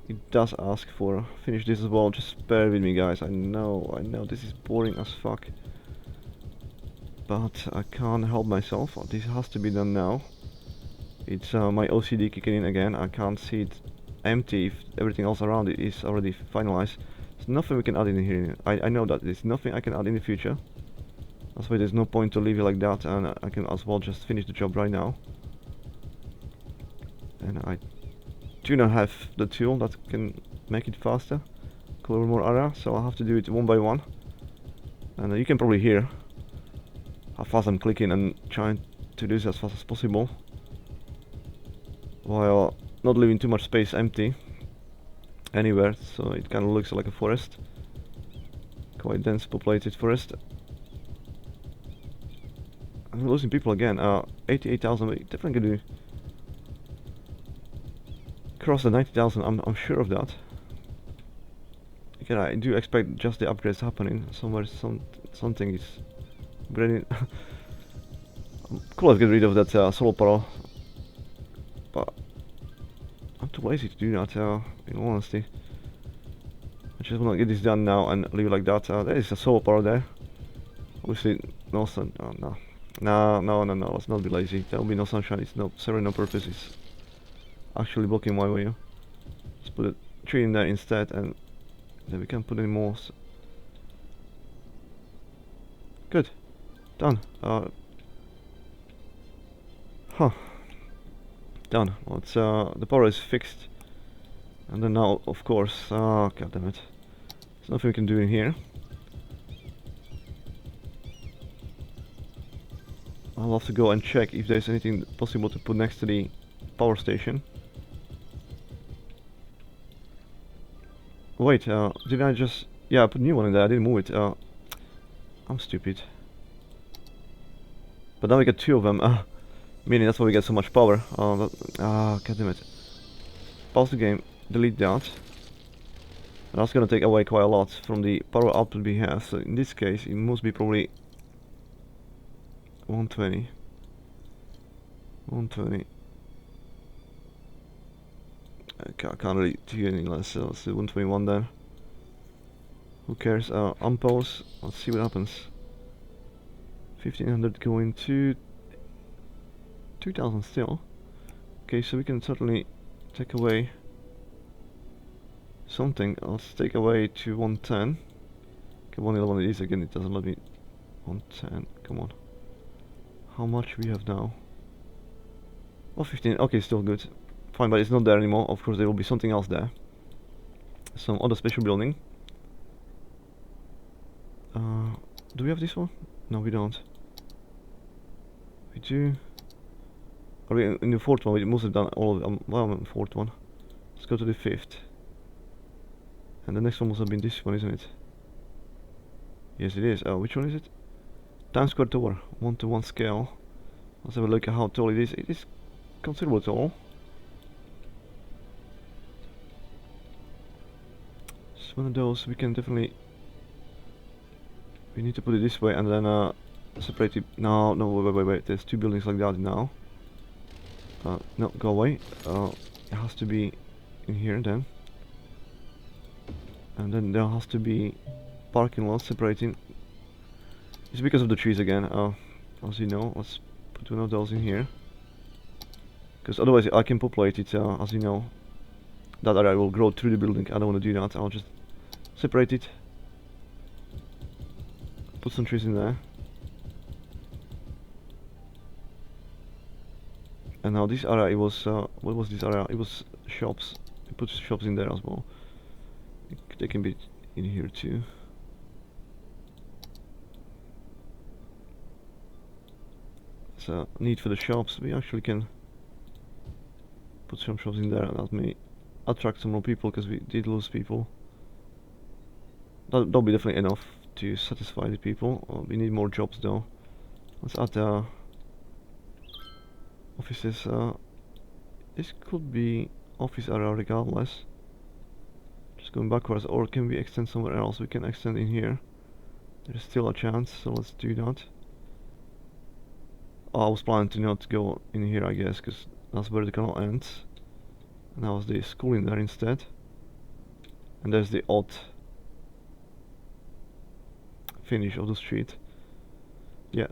It does ask for finish this as well. Just bear with me, guys. I know this is boring as fuck, but I can't help myself. This has to be done now. It's my OCD kicking in again. I can't see it empty if everything else around it is already finalized. There's nothing we can add in here. I know that there's nothing I can add in the future. That's why there's no point to leave it like that, and I can as well just finish the job right now. And I do not have the tool that can make it faster, cover more area, so I'll have to do it one by one. And you can probably hear how fast I'm clicking and trying to do this as fast as possible, while not leaving too much space empty anywhere, so it kind of looks like a forest, quite dense populated forest. I'm losing people again. 88,000, we definitely gonna do cross the 90,000, I'm sure of that. Again, I do expect just the upgrades happening somewhere. Something is upgrading. Cool, I've get rid of that solar panel, but I'm too lazy to do that, in all honesty. I just want to get this done now and leave it like that. There is a solar panel there. Obviously, no sun. Oh, no, let's not be lazy. There will be no sunshine. It's serving no purpose. It's actually blocking my way. Let's put a tree in there instead, and then we can put any more. Good, done. Huh. Done. Well, it's, the power is fixed. And then now, of course, god damn it. There's nothing we can do in here. I'll have to go and check if there's anything possible to put next to the power station. Wait, did I just... Yeah, I put a new one in there, I didn't move it. I'm stupid. But now we get two of them, meaning that's why we get so much power. God damn it. Pause the game, delete that. And that's gonna take away quite a lot from the power output we have, so in this case it must be probably 120. 120. I can't really do any less, so let's do 121 then. Who cares? Unpause, let's see what happens. 1500 going to 2000 still. Okay, so we can certainly take away something. Let's take away to 110. Okay, 111 it is again, it doesn't let me. 110, come on. How much we have now? Oh, 15, okay, still good. Fine, but it's not there anymore. Of course there will be something else there. Some other special building. Do we have this one? No, we don't. We do. Are we in the fourth one? We must have done all of them. Well, I'm in the fourth one. Let's go to the fifth. And the next one must have been this one, isn't it? Yes, it is. Which one is it? Times Square Tower, 1:1 scale. Let's have a look at how tall it is. It is considerably tall. It's one of those we can definitely... We need to put it this way and then separate it. No, no, wait. There's two buildings like that now. No, go away. It has to be in here then. And then there has to be parking lots separating. It's because of the trees again. As you know, let's put one of those in here. Because otherwise I can populate it, as you know. That area will grow through the building. I don't want to do that. I'll just separate it. Put some trees in there. And now this area, it was, what was this area? It was shops. I put shops in there as well. They can be in here too. So, need for the shops, we actually can put some shops in there, and that may attract some more people, because we did lose people. That'll be definitely enough to satisfy the people. We need more jobs though. Let's add offices. This could be office area regardless. Just going backwards, or can we extend somewhere else? We can extend in here. There's still a chance, so let's do that. I was planning to not go in here, I guess, because that's where the canal ends. And now there's the school in there instead. And there's the odd finish of the street. Yeah,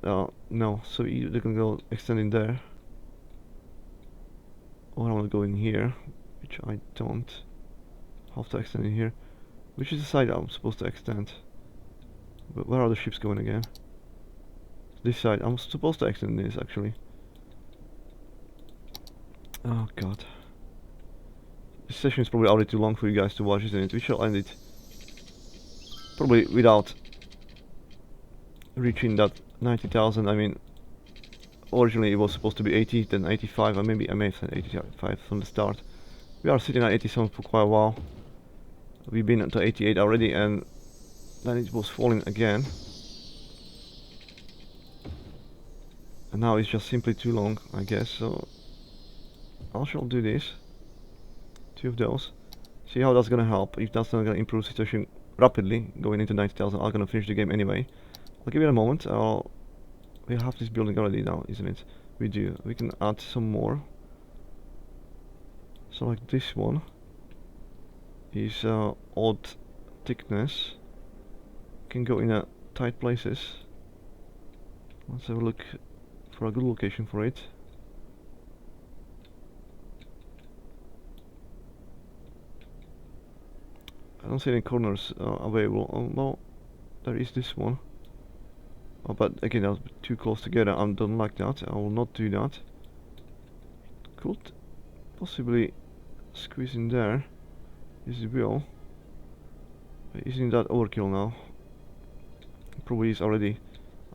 no, so they can go extend in there. Or I want to go in here, which I don't have to extend in here. Which is the side I'm supposed to extend? But where are the ships going again? This side, I'm supposed to extend this actually. Oh god. This session is probably already too long for you guys to watch, isn't it? We shall end it probably without reaching that 90,000. I mean, originally it was supposed to be 80, then 85, or maybe I may have said 85 from the start. We are sitting at 87 for quite a while. We've been to 88 already, and then it was falling again. And now it's just simply too long, I guess, so I shall do this. Two of those. See how that's gonna help. If that's not gonna improve the situation rapidly, going into 90,000, I'm gonna finish the game anyway. I'll give it a moment. We have this building already now, isn't it? We do. We can add some more. So like this one is odd thickness. Can go in tight places. Let's have a look for a good location for it. I don't see any corners available. Well, there is this one. But again, that's too close together. I don't like that. I will not do that. could possibly squeeze in there. Yes, it will. Isn't that overkill now? Probably is already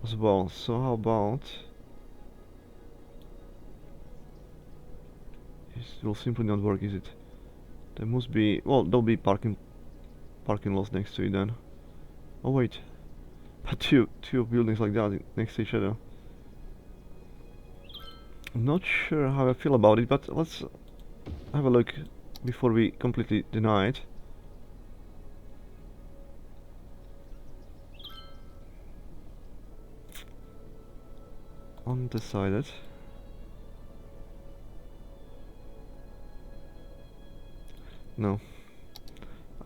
as well. So how about... It will simply not work, is it? There must be... Well, there'll be parking lots next to it then. Oh wait. But two buildings like that next to each other. I'm not sure how I feel about it, but let's have a look before we completely deny it. Undecided. No.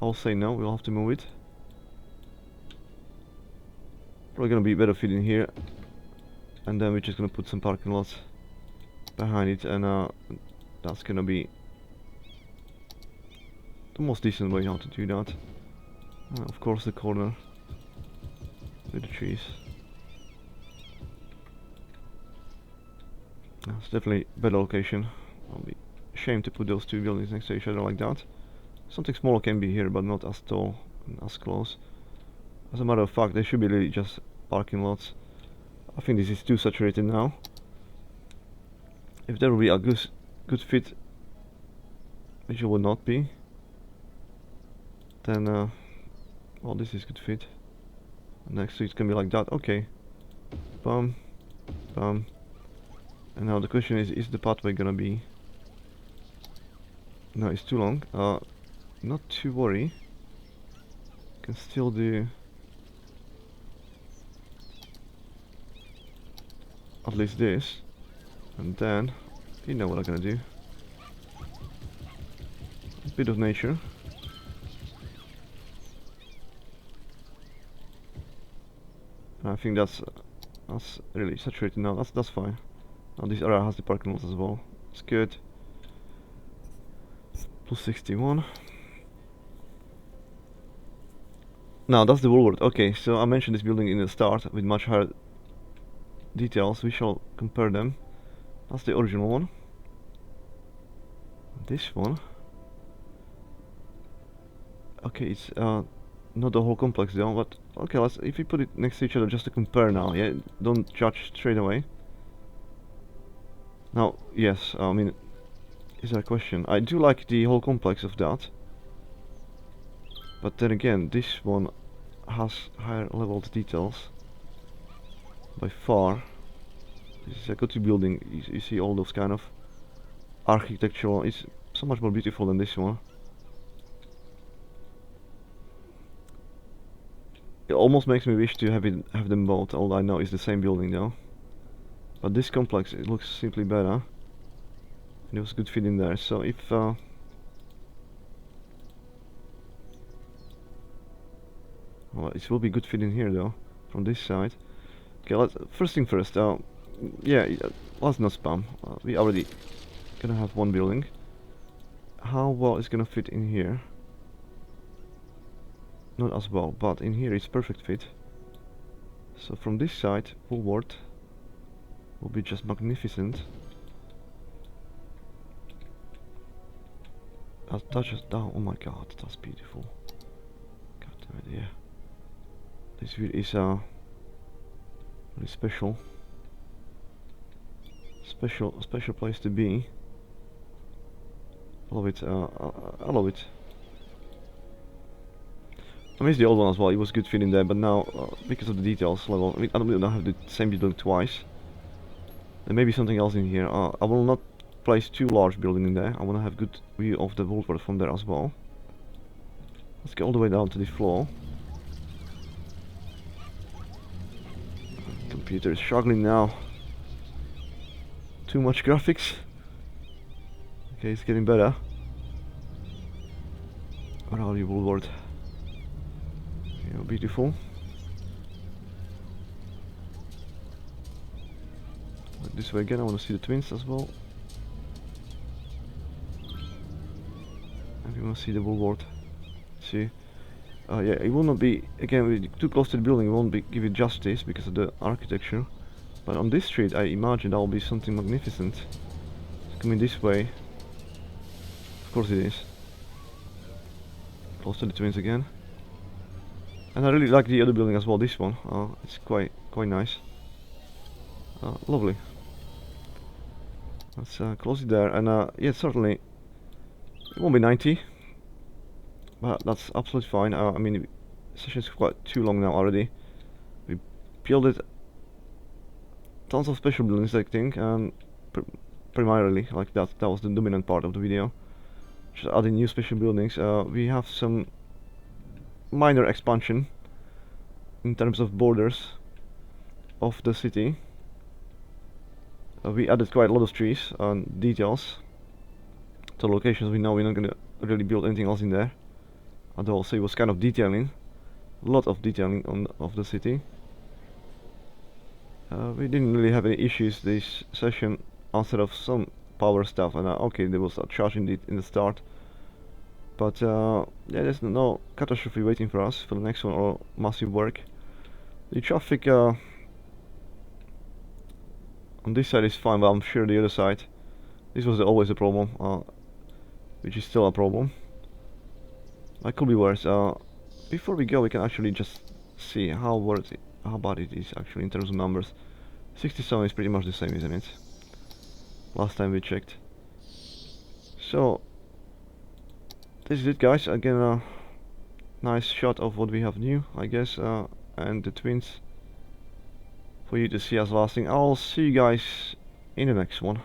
I'll say no, we'll have to move it. Probably gonna be better fit in here. And then we're just gonna put some parking lots behind it, and that's gonna be the most decent way how to do that. Of course the corner with the trees. It's definitely a better location. I'll be ashamed to put those two buildings next to each other like that. Something smaller can be here, but not as tall and as close. As a matter of fact, they should be really just parking lots. I think this is too saturated now. If there will be a good fit, which it will not be, then well, this is good fit. Next to it can be like that. Okay. Bum, bum. And now the question is the pathway gonna be... No, it's too long. Not to worry. Can still do at least this, and then you know what I'm gonna do. A bit of nature. I think that's really saturated now. That's fine. Now this area has the parking lots as well. It's good. Plus 61. Now that's the Woolworth. Okay, so I mentioned this building in the start with much higher details. We shall compare them. That's the original one. This one. Okay, it's not the whole complex though, but okay, if we put it next to each other just to compare now, yeah? Don't judge straight away. Now, yes, I mean, is there a question? I do like the whole complex of that. But then again, this one has higher leveled details. By far. This is a go-to building. You see all those kind of architectural. It's so much more beautiful than this one. It almost makes me wish to have them both, although I know it's the same building though. But this complex, it looks simply better. And it was good fit in there. So if well, it will be good fit in here though, from this side. Okay, first thing first. Yeah, let's not spam. We already gonna have one building. How well it's gonna fit in here? Not as well, but in here it's perfect fit. So from this side, Woolworth will be just magnificent. That touches down. Oh my god, that's beautiful. God damn it, yeah. This view is really special. Special place to be. I love it. I love it. I miss the old one as well. It was good fit in there, but now because of the details level, I mean, I don't have the same building twice. There may be something else in here. I will not place too large building in there. I want to have good view of the Woolworth from there as well. Let's go all the way down to the floor. Computer is struggling now. Too much graphics. Okay, it's getting better. Where are you, Woolworth? Yeah, beautiful. This way again, I want to see the twins as well. And we want to see the Woolworth. See? Yeah, it will not be, again, we're too close to the building, it won't give it justice because of the architecture. But on this street, I imagine that will be something magnificent. coming this way. Of course it is. Close to the twins again. And I really like the other building as well, this one. It's quite nice. Lovely. Let's close it there, and yeah, certainly it won't be 90, but that's absolutely fine. I mean, the session's quite too long now already. We built it tons of special buildings, I think, and primarily, like that was the dominant part of the video. Just adding new special buildings. We have some minor expansion in terms of borders of the city. We added quite a lot of trees and details to locations. We know we're not gonna really build anything else in there. Although also it was kind of detailing, a lot of detailing of the city. We didn't really have any issues this session outside of some power stuff, and okay, they will start charging it in the start. But yeah, there's no catastrophe waiting for us for the next one or massive work. The traffic on this side is fine, but I'm sure the other side, this was always a problem, which is still a problem. That could be worse. Before we go, we can actually just see how bad it is actually in terms of numbers. 67 is pretty much the same, isn't it? Last time we checked. So this is it, guys. Again, a nice shot of what we have new, I guess, and the twins for you to see us lasting. I'll see you guys in the next one.